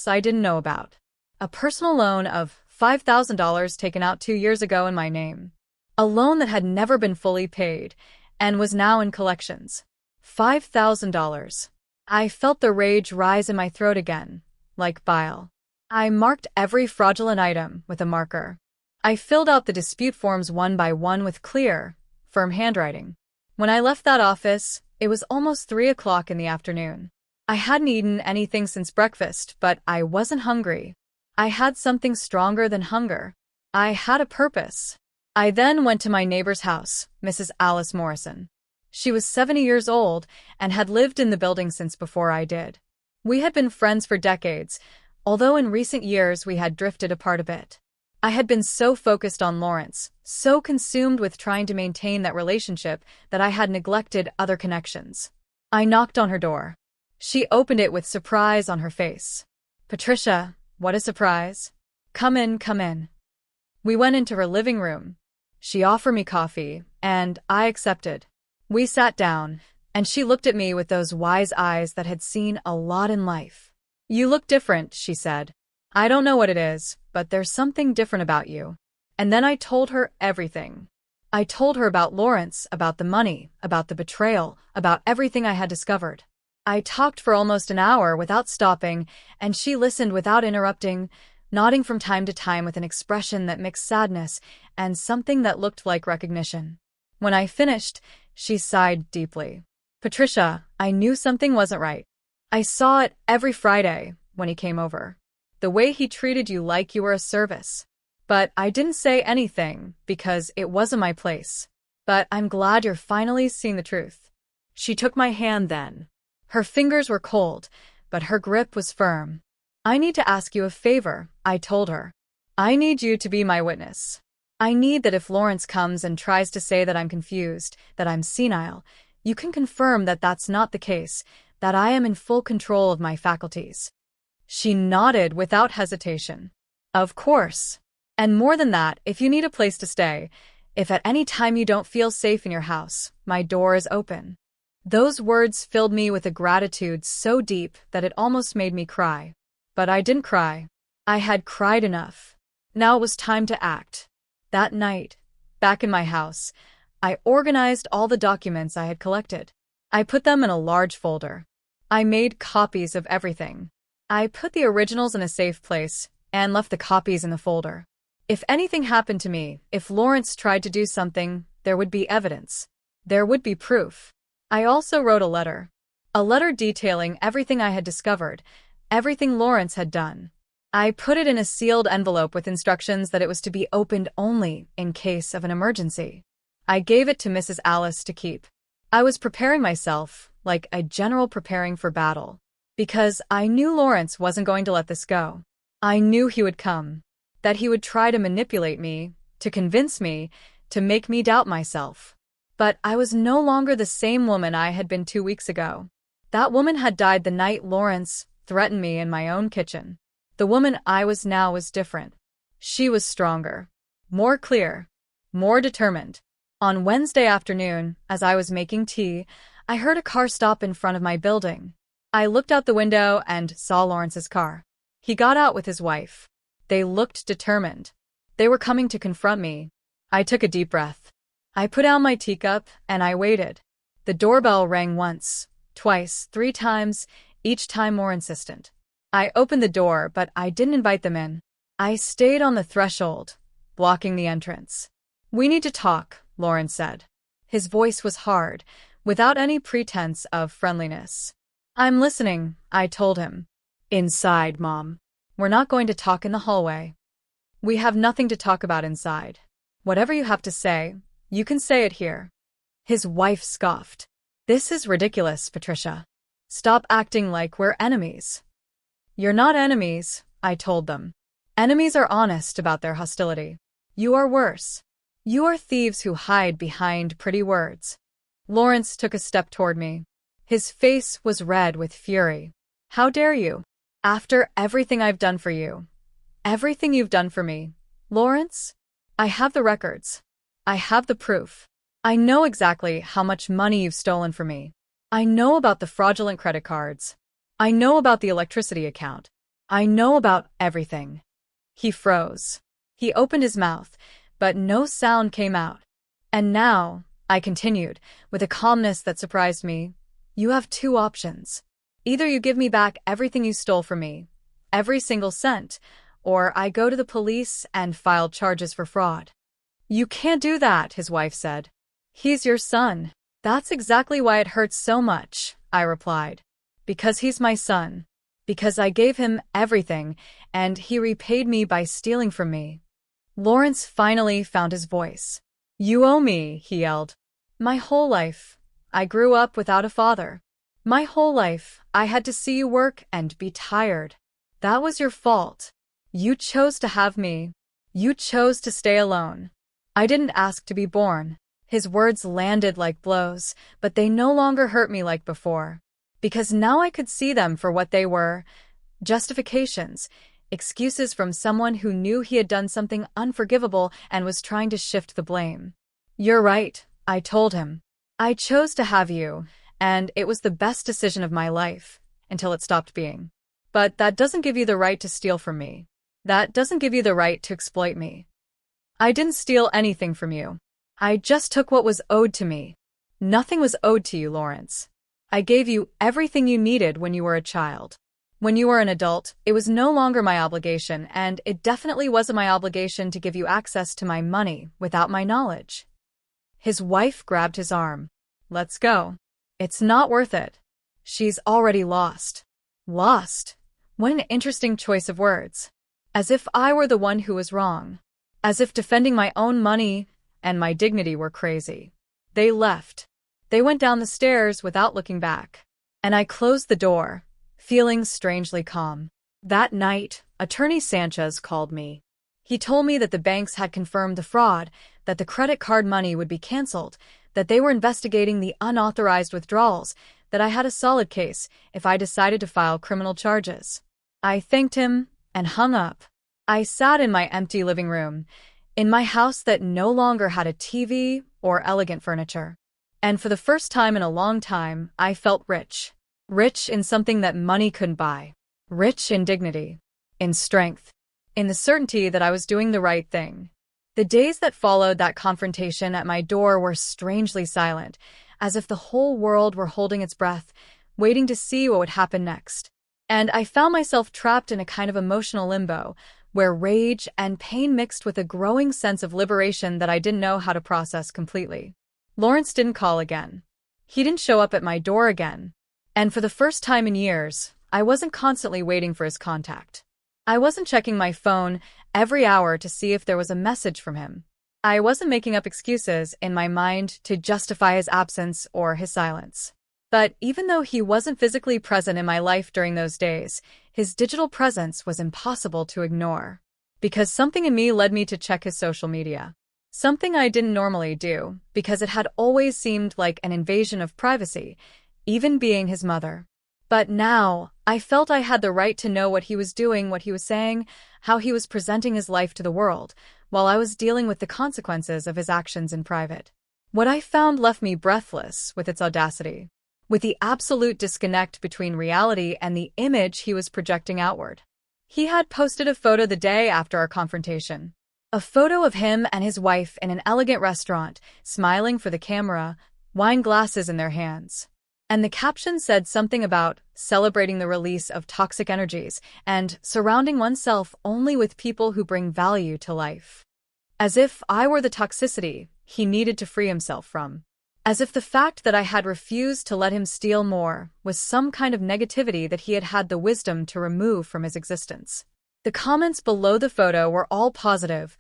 A: I didn't know about. A personal loan of $5,000 taken out 2 years ago in my name. A loan that had never been fully paid and was now in collections. $5,000. I felt the rage rise in my throat again, like bile. I marked every fraudulent item with a marker. I filled out the dispute forms one by one with clear, firm handwriting. When I left that office, it was almost 3 o'clock in the afternoon. I hadn't eaten anything since breakfast, but I wasn't hungry. I had something stronger than hunger. I had a purpose. I then went to my neighbor's house, Mrs. Alice Morrison. She was 70 years old and had lived in the building since before I did. We had been friends for decades, although in recent years we had drifted apart a bit. I had been so focused on Lawrence, so consumed with trying to maintain that relationship that I had neglected other connections. I knocked on her door. She opened it with surprise on her face. "Patricia, what a surprise. Come in, come in." We went into her living room. She offered me coffee, and I accepted. We sat down, and she looked at me with those wise eyes that had seen a lot in life. "You look different," she said. "I don't know what it is, but there's something different about you." And then I told her everything. I told her about Lawrence, about the money, about the betrayal, about everything I had discovered. I talked for almost an hour without stopping, and she listened without interrupting, nodding from time to time with an expression that mixed sadness and something that looked like recognition. When I finished, she sighed deeply. "Patricia, I knew something wasn't right. I saw it every Friday when he came over. The way he treated you like you were a service. But I didn't say anything because it wasn't my place. But I'm glad you're finally seeing the truth." She took my hand then. Her fingers were cold, but her grip was firm. "I need to ask you a favor," I told her. "I need you to be my witness. I need that if Lawrence comes and tries to say that I'm confused, that I'm senile, you can confirm that that's not the case, that I am in full control of my faculties." She nodded without hesitation. "Of course. And more than that, if you need a place to stay, if at any time you don't feel safe in your house, my door is open." Those words filled me with a gratitude so deep that it almost made me cry. But I didn't cry. I had cried enough. Now it was time to act. That night, back in my house, I organized all the documents I had collected. I put them in a large folder. I made copies of everything. I put the originals in a safe place and left the copies in the folder. If anything happened to me, if Lawrence tried to do something, there would be evidence. There would be proof. I also wrote a letter. A letter detailing everything I had discovered, everything Lawrence had done. I put it in a sealed envelope with instructions that it was to be opened only in case of an emergency. I gave it to Mrs. Alice to keep. I was preparing myself, like a general preparing for battle. Because I knew Lawrence wasn't going to let this go. I knew he would come. That he would try to manipulate me, to convince me, to make me doubt myself. But I was no longer the same woman I had been 2 weeks ago. That woman had died the night Lawrence threatened me in my own kitchen. The woman I was now was different. She was stronger, more clear, more determined. On Wednesday afternoon, as I was making tea, I heard a car stop in front of my building. I looked out the window and saw Lawrence's car. He got out with his wife. They looked determined. They were coming to confront me. I took a deep breath. I put down my teacup and I waited. The doorbell rang once, twice, 3 times, each time more insistent. I opened the door, but I didn't invite them in. I stayed on the threshold, blocking the entrance. "We need to talk," Lawrence said. His voice was hard, without any pretense of friendliness. "I'm listening," I told him. "Inside, Mom. We're not going to talk in the hallway. We have nothing to talk about inside. Whatever you have to say, you can say it here." His wife scoffed. "This is ridiculous, Patricia. Stop acting like we're enemies." "You're not enemies," I told them. "Enemies are honest about their hostility. You are worse. You are thieves who hide behind pretty words." Lawrence took a step toward me. His face was red with fury. "How dare you? After everything I've done for you. Everything you've done for me. Lawrence? I have the records. I have the proof. I know exactly how much money you've stolen from me. I know about the fraudulent credit cards. I know about the electricity account. I know about everything." He froze. He opened his mouth, but no sound came out. "And now," I continued, with a calmness that surprised me, "you have 2 options. Either you give me back everything you stole from me, every single cent, or I go to the police and file charges for fraud." "You can't do that," his wife said. "He's your son." "That's exactly why it hurts so much," I replied. "Because he's my son. Because I gave him everything, and he repaid me by stealing from me." Lawrence finally found his voice. "You owe me," he yelled. "My whole life. I grew up without a father. My whole life, I had to see you work and be tired. That was your fault. You chose to have me. You chose to stay alone. I didn't ask to be born." His words landed like blows, but they no longer hurt me like before. Because now I could see them for what they were: justifications, excuses from someone who knew he had done something unforgivable and was trying to shift the blame. "You're right," I told him. "I chose to have you, and it was the best decision of my life, until it stopped being. But that doesn't give you the right to steal from me. That doesn't give you the right to exploit me. I didn't steal anything from you. I just took what was owed to me. Nothing was owed to you, Lawrence. I gave you everything you needed when you were a child. When you were an adult, it was no longer my obligation, and it definitely wasn't my obligation to give you access to my money without my knowledge." His wife grabbed his arm. "Let's go. It's not worth it. She's already lost." Lost? What an interesting choice of words. As if I were the one who was wrong. As if defending my own money and my dignity were crazy. They left. They went down the stairs without looking back. And I closed the door, feeling strangely calm. That night, Attorney Sanchez called me. He told me that the banks had confirmed the fraud, that the credit card money would be canceled, that they were investigating the unauthorized withdrawals, that I had a solid case if I decided to file criminal charges. I thanked him and hung up. I sat in my empty living room, in my house that no longer had a TV or elegant furniture. And for the first time in a long time, I felt rich. Rich in something that money couldn't buy. Rich in dignity. In strength. In the certainty that I was doing the right thing. The days that followed that confrontation at my door were strangely silent, as if the whole world were holding its breath, waiting to see what would happen next. And I found myself trapped in a kind of emotional limbo, where rage and pain mixed with a growing sense of liberation that I didn't know how to process completely. Lawrence didn't call again. He didn't show up at my door again. And for the first time in years, I wasn't constantly waiting for his contact. I wasn't checking my phone every hour to see if there was a message from him. I wasn't making up excuses in my mind to justify his absence or his silence. But even though he wasn't physically present in my life during those days, his digital presence was impossible to ignore. Because something in me led me to check his social media. Something I didn't normally do, because it had always seemed like an invasion of privacy, even being his mother. But now, I felt I had the right to know what he was doing, what he was saying, how he was presenting his life to the world, while I was dealing with the consequences of his actions in private. What I found left me breathless with its audacity, with the absolute disconnect between reality and the image he was projecting outward. He had posted a photo the day after our confrontation. A photo of him and his wife in an elegant restaurant, smiling for the camera, wine glasses in their hands. And the caption said something about celebrating the release of toxic energies and surrounding oneself only with people who bring value to life. As if I were the toxicity he needed to free himself from. As if the fact that I had refused to let him steal more was some kind of negativity that he had had the wisdom to remove from his existence. The comments below the photo were all positive,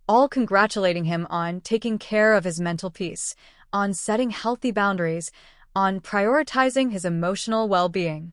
A: all congratulating him on taking care of his mental peace, on setting healthy boundaries, on prioritizing his emotional well-being.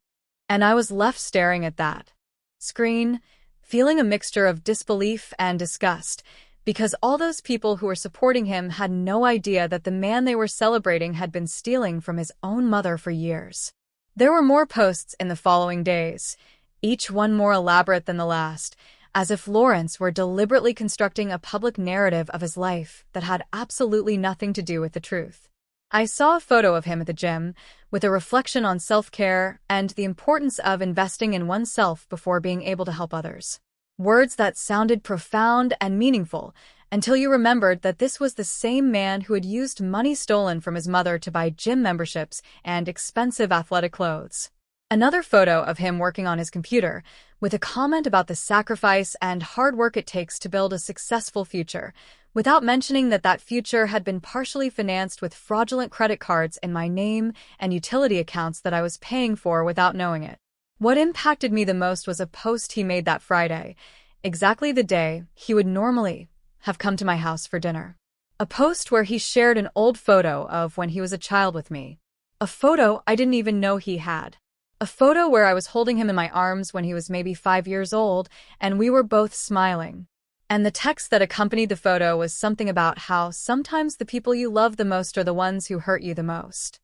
A: And I was left staring at that screen, feeling a mixture of disbelief and disgust, because all those people who were supporting him had no idea that the man they were celebrating had been stealing from his own mother for years. There were more posts in the following days, each one more elaborate than the last, as if Lawrence were deliberately constructing a public narrative of his life that had absolutely nothing to do with the truth. I saw a photo of him at the gym, with a reflection on self-care and the importance of investing in oneself before being able to help others. Words that sounded profound and meaningful, until you remembered that this was the same man who had used money stolen from his mother to buy gym memberships and expensive athletic clothes. Another photo of him working on his computer, with a comment about the sacrifice and hard work it takes to build a successful future, without mentioning that that future had been partially financed with fraudulent credit cards in my name and utility accounts that I was paying for without knowing it. What impacted me the most was a post he made that Friday, exactly the day he would normally have come to my house for dinner. A post where he shared an old photo of when he was a child with me. A photo I didn't even know he had. A photo where I was holding him in my arms when he was maybe 5 years old, and we were both smiling. And the text that accompanied the photo was something about how sometimes the people you love the most are the ones who hurt you the most.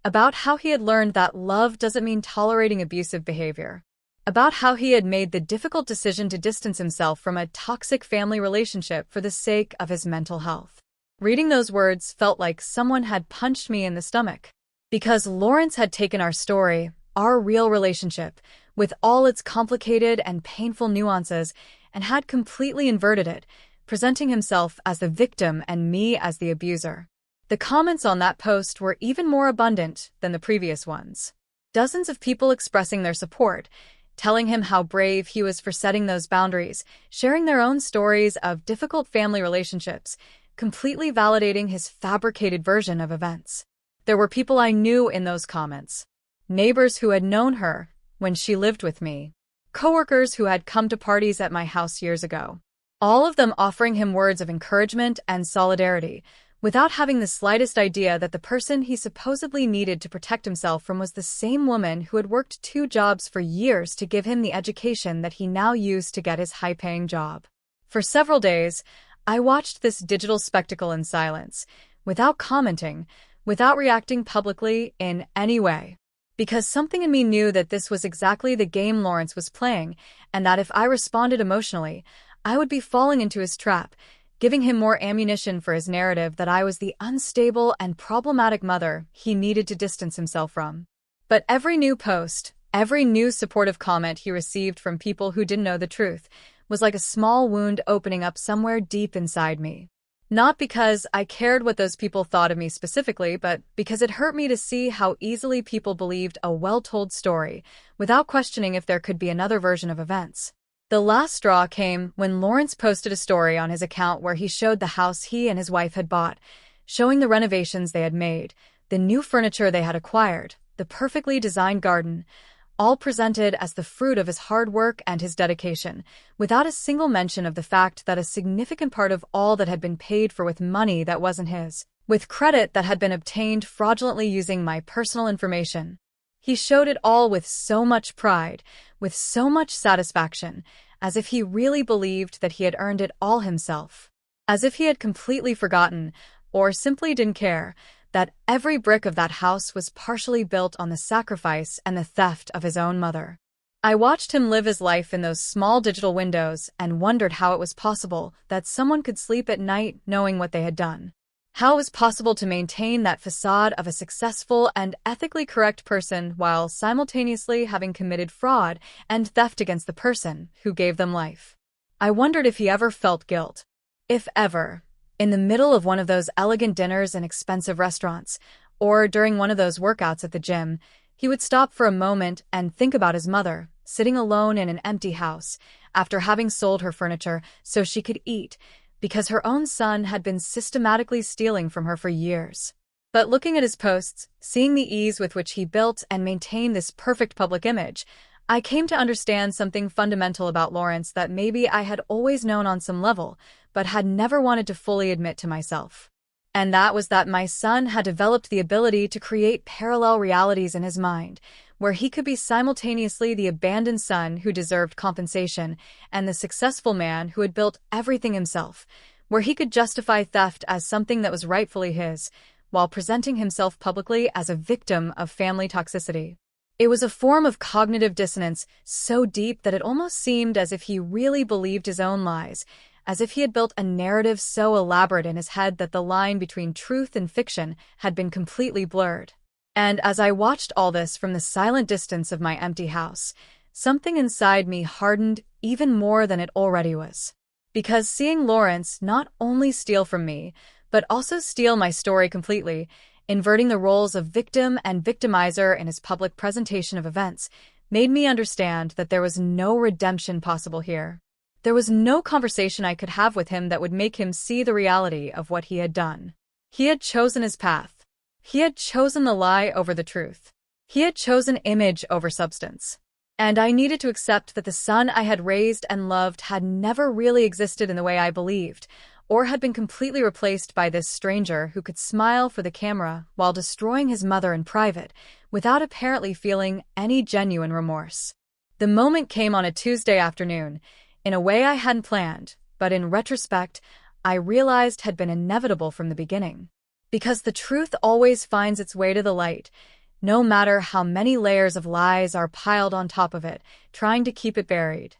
A: About how he had learned that love doesn't mean tolerating abusive behavior. About how he had made the difficult decision to distance himself from a toxic family relationship for the sake of his mental health. Reading those words felt like someone had punched me in the stomach. Because Lawrence had taken our story, our real relationship, with all its complicated and painful nuances, and had completely inverted it, presenting himself as the victim and me as the abuser. The comments on that post were even more abundant than the previous ones. Dozens of people expressing their support, telling him how brave he was for setting those boundaries, sharing their own stories of difficult family relationships, completely validating his fabricated version of events. There were people I knew in those comments. Neighbors who had known her when she lived with me. Coworkers who had come to parties at my house years ago. All of them offering him words of encouragement and solidarity, without having the slightest idea that the person he supposedly needed to protect himself from was the same woman who had worked 2 jobs for years to give him the education that he now used to get his high-paying job. For several days, I watched this digital spectacle in silence, without commenting, without reacting publicly in any way. Because something in me knew that this was exactly the game Lawrence was playing, and that if I responded emotionally, I would be falling into his trap, giving him more ammunition for his narrative that I was the unstable and problematic mother he needed to distance himself from. But every new post, every new supportive comment he received from people who didn't know the truth, was like a small wound opening up somewhere deep inside me. Not because I cared what those people thought of me specifically, but because it hurt me to see how easily people believed a well-told story, without questioning if there could be another version of events. The last straw came when Lawrence posted a story on his account where he showed the house he and his wife had bought, showing the renovations they had made, the new furniture they had acquired, the perfectly designed garden, all presented as the fruit of his hard work and his dedication, without a single mention of the fact that a significant part of all that had been paid for with money that wasn't his, with credit that had been obtained fraudulently using my personal information. He showed it all with so much pride, with so much satisfaction, as if he really believed that he had earned it all himself. as if he had completely forgotten, or simply didn't care, that every brick of that house was partially built on the sacrifice and the theft of his own mother. I watched him live his life in those small digital windows and wondered how it was possible that someone could sleep at night knowing what they had done. How it was possible to maintain that facade of a successful and ethically correct person while simultaneously having committed fraud and theft against the person who gave them life. I wondered if he ever felt guilt. If ever, in the middle of one of those elegant dinners in expensive restaurants, or during one of those workouts at the gym, he would stop for a moment and think about his mother, sitting alone in an empty house, after having sold her furniture so she could eat, because her own son had been systematically stealing from her for years. But looking at his posts, seeing the ease with which he built and maintained this perfect public image, I came to understand something fundamental about Lawrence that maybe I had always known on some level, but had never wanted to fully admit to myself. And that was that my son had developed the ability to create parallel realities in his mind, where he could be simultaneously the abandoned son who deserved compensation and the successful man who had built everything himself, where he could justify theft as something that was rightfully his, while presenting himself publicly as a victim of family toxicity. It was a form of cognitive dissonance so deep that it almost seemed as if he really believed his own lies, as if he had built a narrative so elaborate in his head that the line between truth and fiction had been completely blurred. And as I watched all this from the silent distance of my empty house, something inside me hardened even more than it already was. Because seeing Lawrence not only steal from me, but also steal my story completely, inverting the roles of victim and victimizer in his public presentation of events, made me understand that there was no redemption possible here. There was no conversation I could have with him that would make him see the reality of what he had done. He had chosen his path. He had chosen the lie over the truth. He had chosen image over substance. And I needed to accept that the son I had raised and loved had never really existed in the way I believed, or had been completely replaced by this stranger who could smile for the camera while destroying his mother in private, without apparently feeling any genuine remorse. The moment came on a Tuesday afternoon, in a way I hadn't planned, but in retrospect, I realized had been inevitable from the beginning. Because the truth always finds its way to the light, no matter how many layers of lies are piled on top of it, trying to keep it buried.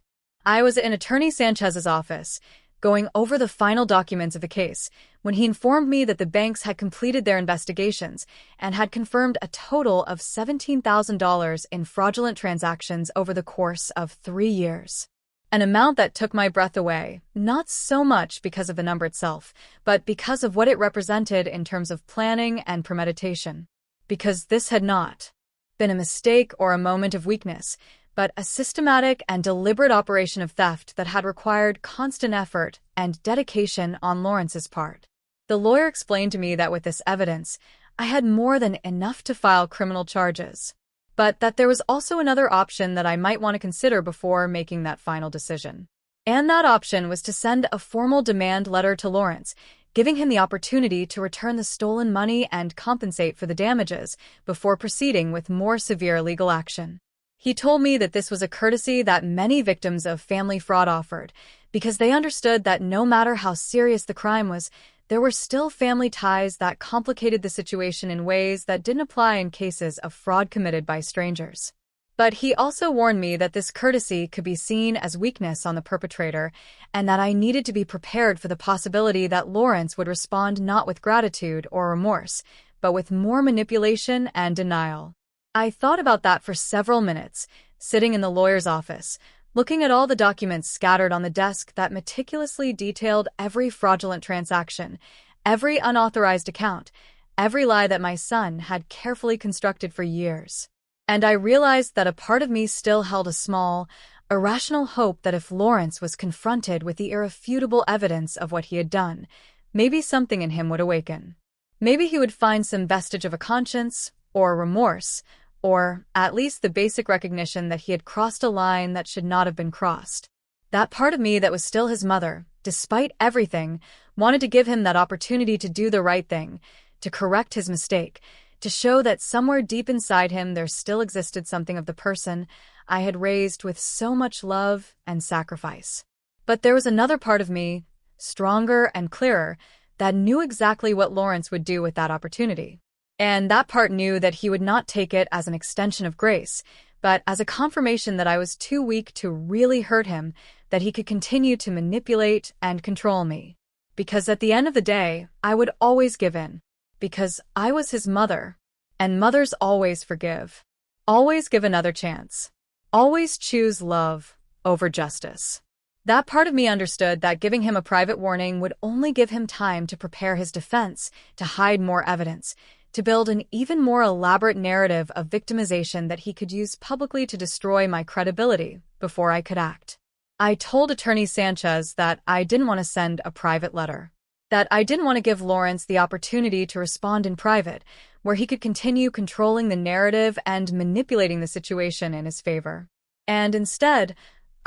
A: I was in Attorney Sanchez's office, going over the final documents of the case, when he informed me that the banks had completed their investigations and had confirmed a total of $17,000 in fraudulent transactions over the course of 3 years. An amount that took my breath away, not so much because of the number itself, but because of what it represented in terms of planning and premeditation. Because this had not been a mistake or a moment of weakness, but a systematic and deliberate operation of theft that had required constant effort and dedication on Lawrence's part. The lawyer explained to me that with this evidence, I had more than enough to file criminal charges, but that there was also another option that I might want to consider before making that final decision. And that option was to send a formal demand letter to Lawrence, giving him the opportunity to return the stolen money and compensate for the damages before proceeding with more severe legal action. He told me that this was a courtesy that many victims of family fraud offered, because they understood that no matter how serious the crime was, there were still family ties that complicated the situation in ways that didn't apply in cases of fraud committed by strangers. But he also warned me that this courtesy could be seen as weakness on the perpetrator, and that I needed to be prepared for the possibility that Lawrence would respond not with gratitude or remorse, but with more manipulation and denial. I thought about that for several minutes, sitting in the lawyer's office, looking at all the documents scattered on the desk that meticulously detailed every fraudulent transaction, every unauthorized account, every lie that my son had carefully constructed for years. And I realized that a part of me still held a small, irrational hope that if Lawrence was confronted with the irrefutable evidence of what he had done, maybe something in him would awaken. Maybe he would find some vestige of a conscience, or remorse, or at least the basic recognition that he had crossed a line that should not have been crossed. That part of me that was still his mother, despite everything, wanted to give him that opportunity to do the right thing, to correct his mistake, to show that somewhere deep inside him there still existed something of the person I had raised with so much love and sacrifice. But there was another part of me, stronger and clearer, that knew exactly what Lawrence would do with that opportunity. And that part knew that he would not take it as an extension of grace, but as a confirmation that I was too weak to really hurt him, that he could continue to manipulate and control me. Because at the end of the day, I would always give in. Because I was his mother. And mothers always forgive. Always give another chance. Always choose love over justice. That part of me understood that giving him a private warning would only give him time to prepare his defense, to hide more evidence, to build an even more elaborate narrative of victimization that he could use publicly to destroy my credibility before I could act. I told Attorney Sanchez that I didn't want to send a private letter, that I didn't want to give Lawrence the opportunity to respond in private, where he could continue controlling the narrative and manipulating the situation in his favor. And instead,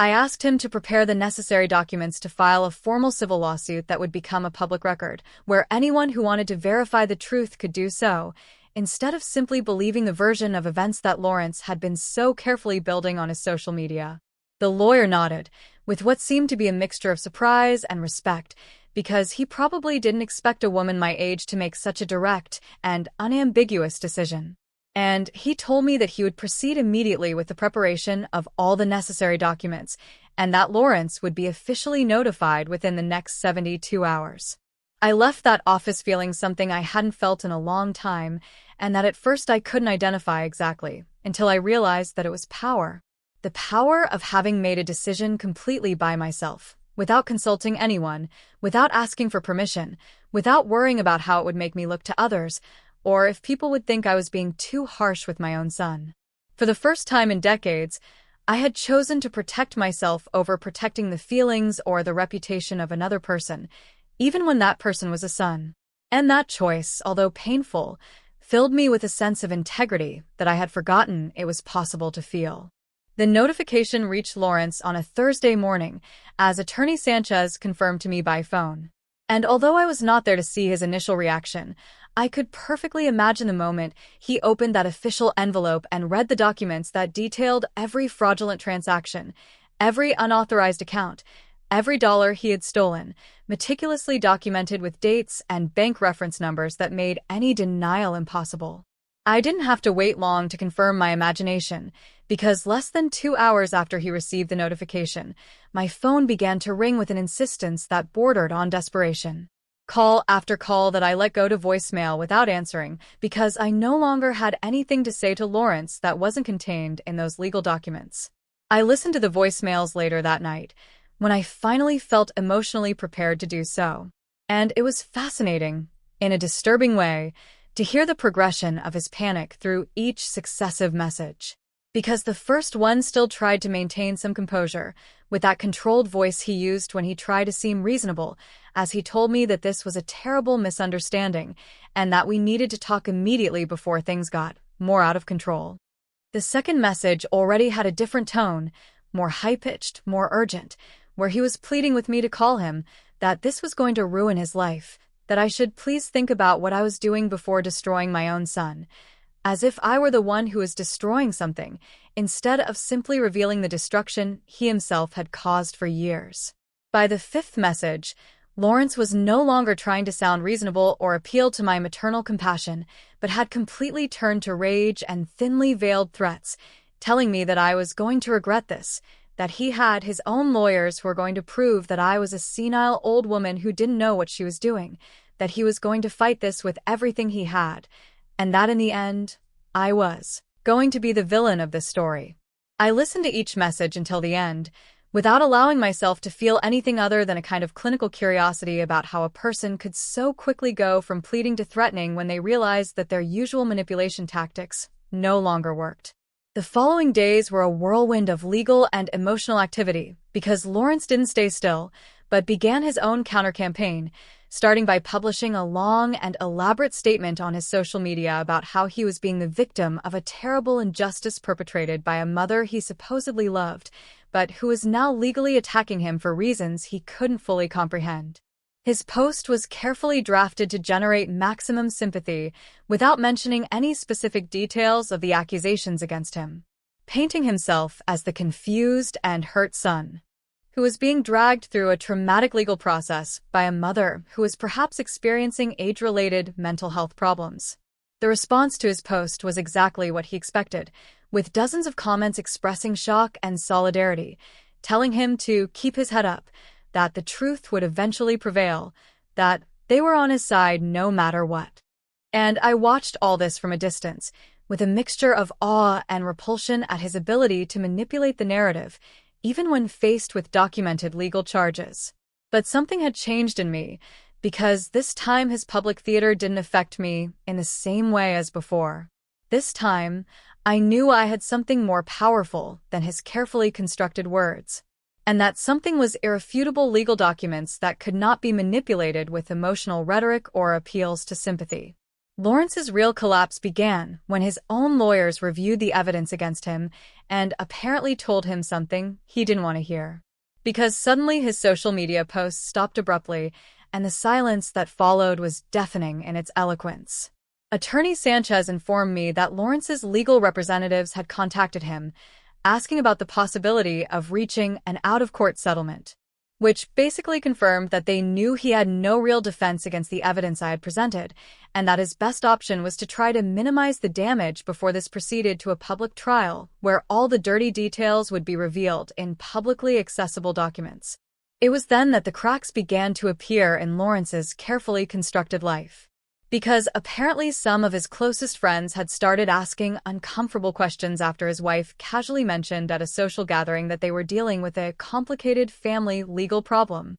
A: I asked him to prepare the necessary documents to file a formal civil lawsuit that would become a public record, where anyone who wanted to verify the truth could do so, instead of simply believing the version of events that Lawrence had been so carefully building on his social media. The lawyer nodded, with what seemed to be a mixture of surprise and respect, because he probably didn't expect a woman my age to make such a direct and unambiguous decision. And he told me that he would proceed immediately with the preparation of all the necessary documents, and that Lawrence would be officially notified within the next 72 hours. I left that office feeling something I hadn't felt in a long time, and that at first I couldn't identify exactly, until I realized that it was power. The power of having made a decision completely by myself, without consulting anyone, without asking for permission, without worrying about how it would make me look to others, or if people would think I was being too harsh with my own son. For the first time in decades, I had chosen to protect myself over protecting the feelings or the reputation of another person, even when that person was a son. And that choice, although painful, filled me with a sense of integrity that I had forgotten it was possible to feel. The notification reached Lawrence on a Thursday morning, as Attorney Sanchez confirmed to me by phone. And although I was not there to see his initial reaction, I could perfectly imagine the moment he opened that official envelope and read the documents that detailed every fraudulent transaction, every unauthorized account, every dollar he had stolen, meticulously documented with dates and bank reference numbers that made any denial impossible. I didn't have to wait long to confirm my imagination, because less than 2 hours after he received the notification, my phone began to ring with an insistence that bordered on desperation. Call after call that I let go to voicemail without answering, because I no longer had anything to say to Lawrence that wasn't contained in those legal documents. I listened to the voicemails later that night, when I finally felt emotionally prepared to do so. And it was fascinating, in a disturbing way, to hear the progression of his panic through each successive message. Because the first one still tried to maintain some composure, with that controlled voice he used when he tried to seem reasonable, as he told me that this was a terrible misunderstanding, and that we needed to talk immediately before things got more out of control. The second message already had a different tone, more high-pitched, more urgent, where he was pleading with me to call him, that this was going to ruin his life, that I should please think about what I was doing before destroying my own son, as if I were the one who was destroying something, instead of simply revealing the destruction he himself had caused for years. By the fifth message, Lawrence was no longer trying to sound reasonable or appeal to my maternal compassion, but had completely turned to rage and thinly veiled threats, telling me that I was going to regret this, that he had his own lawyers who were going to prove that I was a senile old woman who didn't know what she was doing, that he was going to fight this with everything he had, and that in the end, I was going to be the villain of this story. I listened to each message until the end, without allowing myself to feel anything other than a kind of clinical curiosity about how a person could so quickly go from pleading to threatening when they realized that their usual manipulation tactics no longer worked. The following days were a whirlwind of legal and emotional activity, because Lawrence didn't stay still, but began his own counter-campaign, starting by publishing a long and elaborate statement on his social media about how he was being the victim of a terrible injustice perpetrated by a mother he supposedly loved, but who was now legally attacking him for reasons he couldn't fully comprehend. His post was carefully drafted to generate maximum sympathy, without mentioning any specific details of the accusations against him, painting himself as the confused and hurt son. who was being dragged through a traumatic legal process by a mother who was perhaps experiencing age-related mental health problems. The response to his post was exactly what he expected, with dozens of comments expressing shock and solidarity, telling him to keep his head up, that the truth would eventually prevail, that they were on his side no matter what. And I watched all this from a distance, with a mixture of awe and repulsion at his ability to manipulate the narrative, even when faced with documented legal charges. But something had changed in me, because this time his public theater didn't affect me in the same way as before. This time, I knew I had something more powerful than his carefully constructed words, and that something was irrefutable legal documents that could not be manipulated with emotional rhetoric or appeals to sympathy. Lawrence's real collapse began when his own lawyers reviewed the evidence against him and apparently told him something he didn't want to hear. Because suddenly his social media posts stopped abruptly, and the silence that followed was deafening in its eloquence. Attorney Sanchez informed me that Lawrence's legal representatives had contacted him, asking about the possibility of reaching an out-of-court settlement, which basically confirmed that they knew he had no real defense against the evidence I had presented, and that his best option was to try to minimize the damage before this proceeded to a public trial, where all the dirty details would be revealed in publicly accessible documents. It was then that the cracks began to appear in Lawrence's carefully constructed life. Because apparently some of his closest friends had started asking uncomfortable questions after his wife casually mentioned at a social gathering that they were dealing with a complicated family legal problem.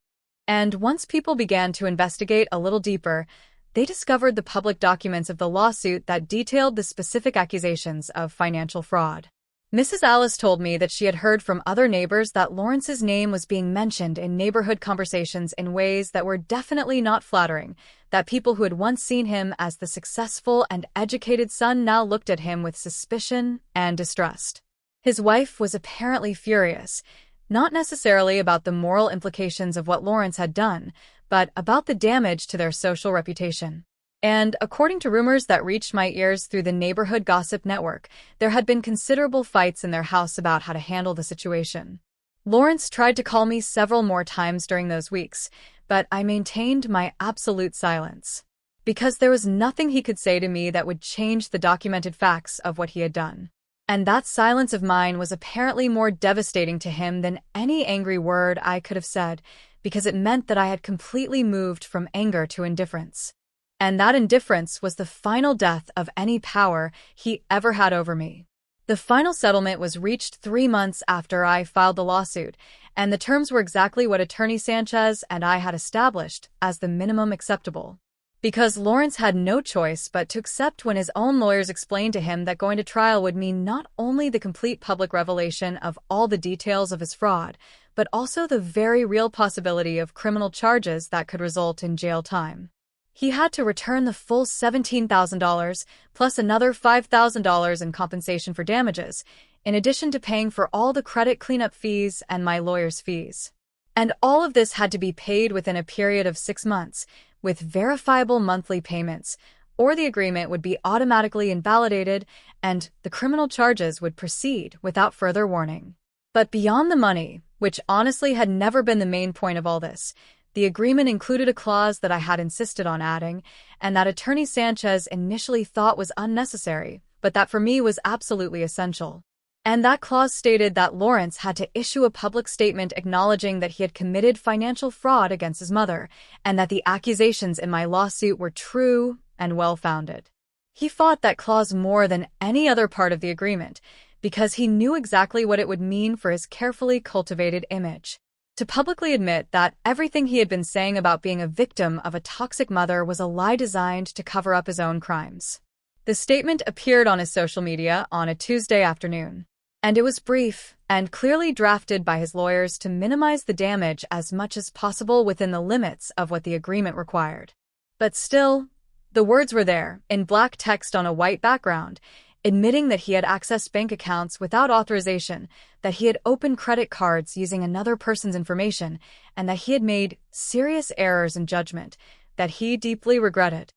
A: And once people began to investigate a little deeper, they discovered the public documents of the lawsuit that detailed the specific accusations of financial fraud. Mrs. Alice told me that she had heard from other neighbors that Lawrence's name was being mentioned in neighborhood conversations in ways that were definitely not flattering, that people who had once seen him as the successful and educated son now looked at him with suspicion and distrust. His wife was apparently furious, not necessarily about the moral implications of what Lawrence had done, but about the damage to their social reputation. And according to rumors that reached my ears through the neighborhood gossip network, there had been considerable fights in their house about how to handle the situation. Lawrence tried to call me several more times during those weeks, but I maintained my absolute silence, because there was nothing he could say to me that would change the documented facts of what he had done. And that silence of mine was apparently more devastating to him than any angry word I could have said, because it meant that I had completely moved from anger to indifference. And that indifference was the final death of any power he ever had over me. The final settlement was reached 3 months after I filed the lawsuit, and the terms were exactly what Attorney Sanchez and I had established as the minimum acceptable. Because Lawrence had no choice but to accept when his own lawyers explained to him that going to trial would mean not only the complete public revelation of all the details of his fraud, but also the very real possibility of criminal charges that could result in jail time. He had to return the full $17,000, plus another $5,000 in compensation for damages, in addition to paying for all the credit cleanup fees and my lawyer's fees. And all of this had to be paid within a period of 6 months, with verifiable monthly payments, or the agreement would be automatically invalidated and the criminal charges would proceed without further warning. But beyond the money, which honestly had never been the main point of all this, the agreement included a clause that I had insisted on adding, and that Attorney Sanchez initially thought was unnecessary, but that for me was absolutely essential. And that clause stated that Lawrence had to issue a public statement acknowledging that he had committed financial fraud against his mother, and that the accusations in my lawsuit were true and well-founded. He fought that clause more than any other part of the agreement, because he knew exactly what it would mean for his carefully cultivated image. To publicly admit that everything he had been saying about being a victim of a toxic mother was a lie designed to cover up his own crimes. The statement appeared on his social media on a Tuesday afternoon, and it was brief and clearly drafted by his lawyers to minimize the damage as much as possible within the limits of what the agreement required. But still, the words were there, in black text on a white background, admitting that he had accessed bank accounts without authorization, that he had opened credit cards using another person's information, and that he had made serious errors in judgment that he deeply regretted.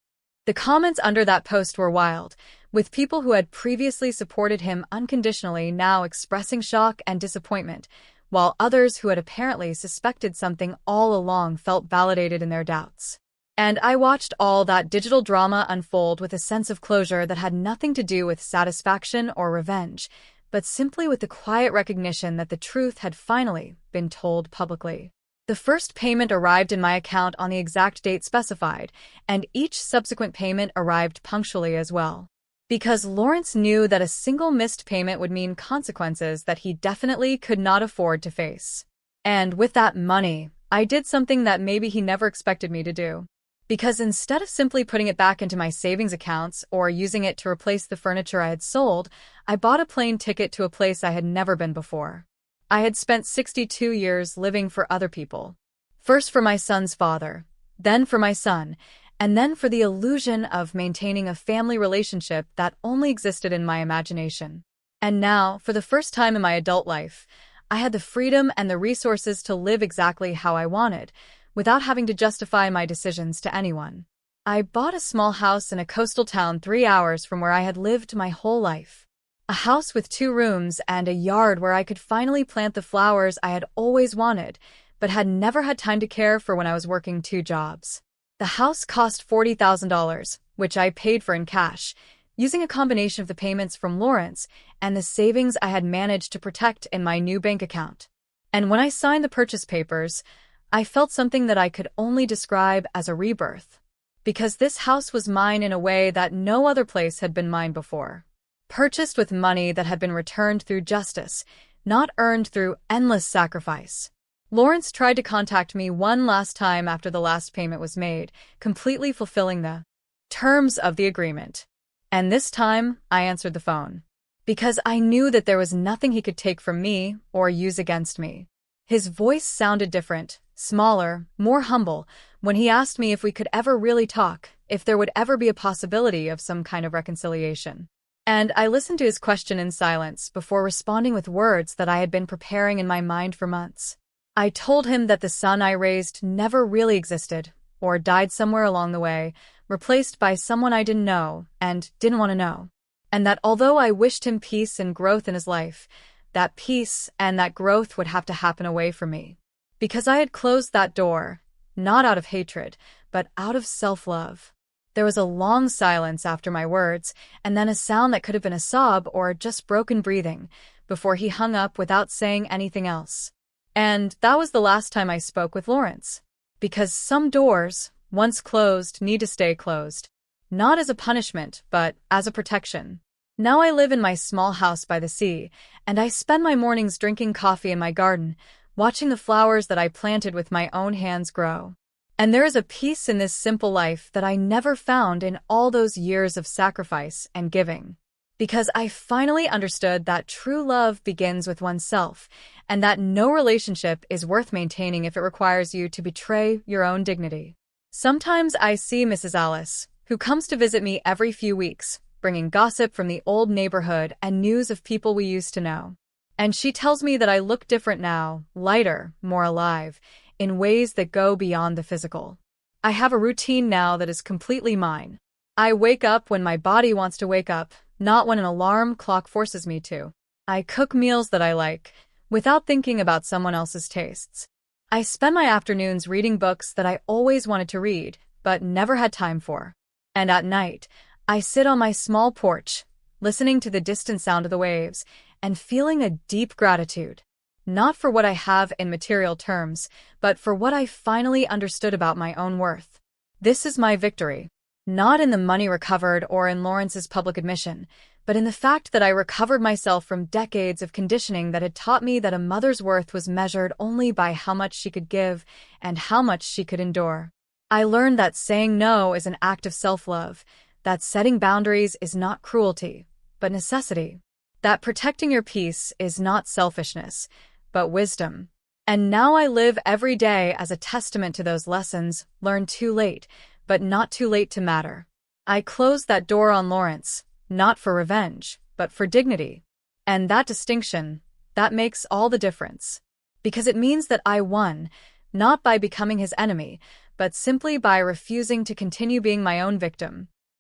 A: The comments under that post were wild, with people who had previously supported him unconditionally now expressing shock and disappointment, while others who had apparently suspected something all along felt validated in their doubts. And I watched all that digital drama unfold with a sense of closure that had nothing to do with satisfaction or revenge, but simply with the quiet recognition that the truth had finally been told publicly. The first payment arrived in my account on the exact date specified, and each subsequent payment arrived punctually as well. Because Lawrence knew that a single missed payment would mean consequences that he definitely could not afford to face. And with that money, I did something that maybe he never expected me to do. Because instead of simply putting it back into my savings accounts or using it to replace the furniture I had sold, I bought a plane ticket to a place I had never been before. I had spent 62 years living for other people. First for my son's father, then for my son, and then for the illusion of maintaining a family relationship that only existed in my imagination. And now, for the first time in my adult life, I had the freedom and the resources to live exactly how I wanted, without having to justify my decisions to anyone. I bought a small house in a coastal town 3 hours from where I had lived my whole life. A house with 2 rooms and a yard where I could finally plant the flowers I had always wanted, but had never had time to care for when I was working 2 jobs. The house cost $40,000, which I paid for in cash, using a combination of the payments from Lawrence and the savings I had managed to protect in my new bank account. And when I signed the purchase papers, I felt something that I could only describe as a rebirth. Because this house was mine in a way that no other place had been mine before. Purchased with money that had been returned through justice, not earned through endless sacrifice. Lawrence tried to contact me one last time after the last payment was made, completely fulfilling the terms of the agreement. And this time, I answered the phone. Because I knew that there was nothing he could take from me or use against me. His voice sounded different, smaller, more humble, when he asked me if we could ever really talk, if there would ever be a possibility of some kind of reconciliation. And I listened to his question in silence before responding with words that I had been preparing in my mind for months. I told him that the son I raised never really existed, or died somewhere along the way, replaced by someone I didn't know and didn't want to know. And that although I wished him peace and growth in his life, that peace and that growth would have to happen away from me. Because I had closed that door, not out of hatred, but out of self-love. There was a long silence after my words, and then a sound that could have been a sob or just broken breathing, before he hung up without saying anything else. And that was the last time I spoke with Lawrence. Because some doors, once closed, need to stay closed. Not as a punishment, but as a protection. Now I live in my small house by the sea, and I spend my mornings drinking coffee in my garden, watching the flowers that I planted with my own hands grow. And there is a peace in this simple life that I never found in all those years of sacrifice and giving. Because I finally understood that true love begins with oneself, and that no relationship is worth maintaining if it requires you to betray your own dignity. Sometimes I see Mrs. Alice, who comes to visit me every few weeks, bringing gossip from the old neighborhood and news of people we used to know. And she tells me that I look different now, lighter, more alive, in ways that go beyond the physical. I have a routine now that is completely mine. I wake up when my body wants to wake up, not when an alarm clock forces me to. I cook meals that I like, without thinking about someone else's tastes. I spend my afternoons reading books that I always wanted to read, but never had time for. And at night, I sit on my small porch, listening to the distant sound of the waves, and feeling a deep gratitude. Not for what I have in material terms, but for what I finally understood about my own worth. This is my victory. Not in the money recovered or in Lawrence's public admission, but in the fact that I recovered myself from decades of conditioning that had taught me that a mother's worth was measured only by how much she could give and how much she could endure. I learned that saying no is an act of self-love, that setting boundaries is not cruelty, but necessity, that protecting your peace is not selfishness, but wisdom. And now I live every day as a testament to those lessons learned too late, but not too late to matter. I closed that door on Lawrence, not for revenge, but for dignity. And that distinction, that makes all the difference. Because it means that I won, not by becoming his enemy, but simply by refusing to continue being my own victim.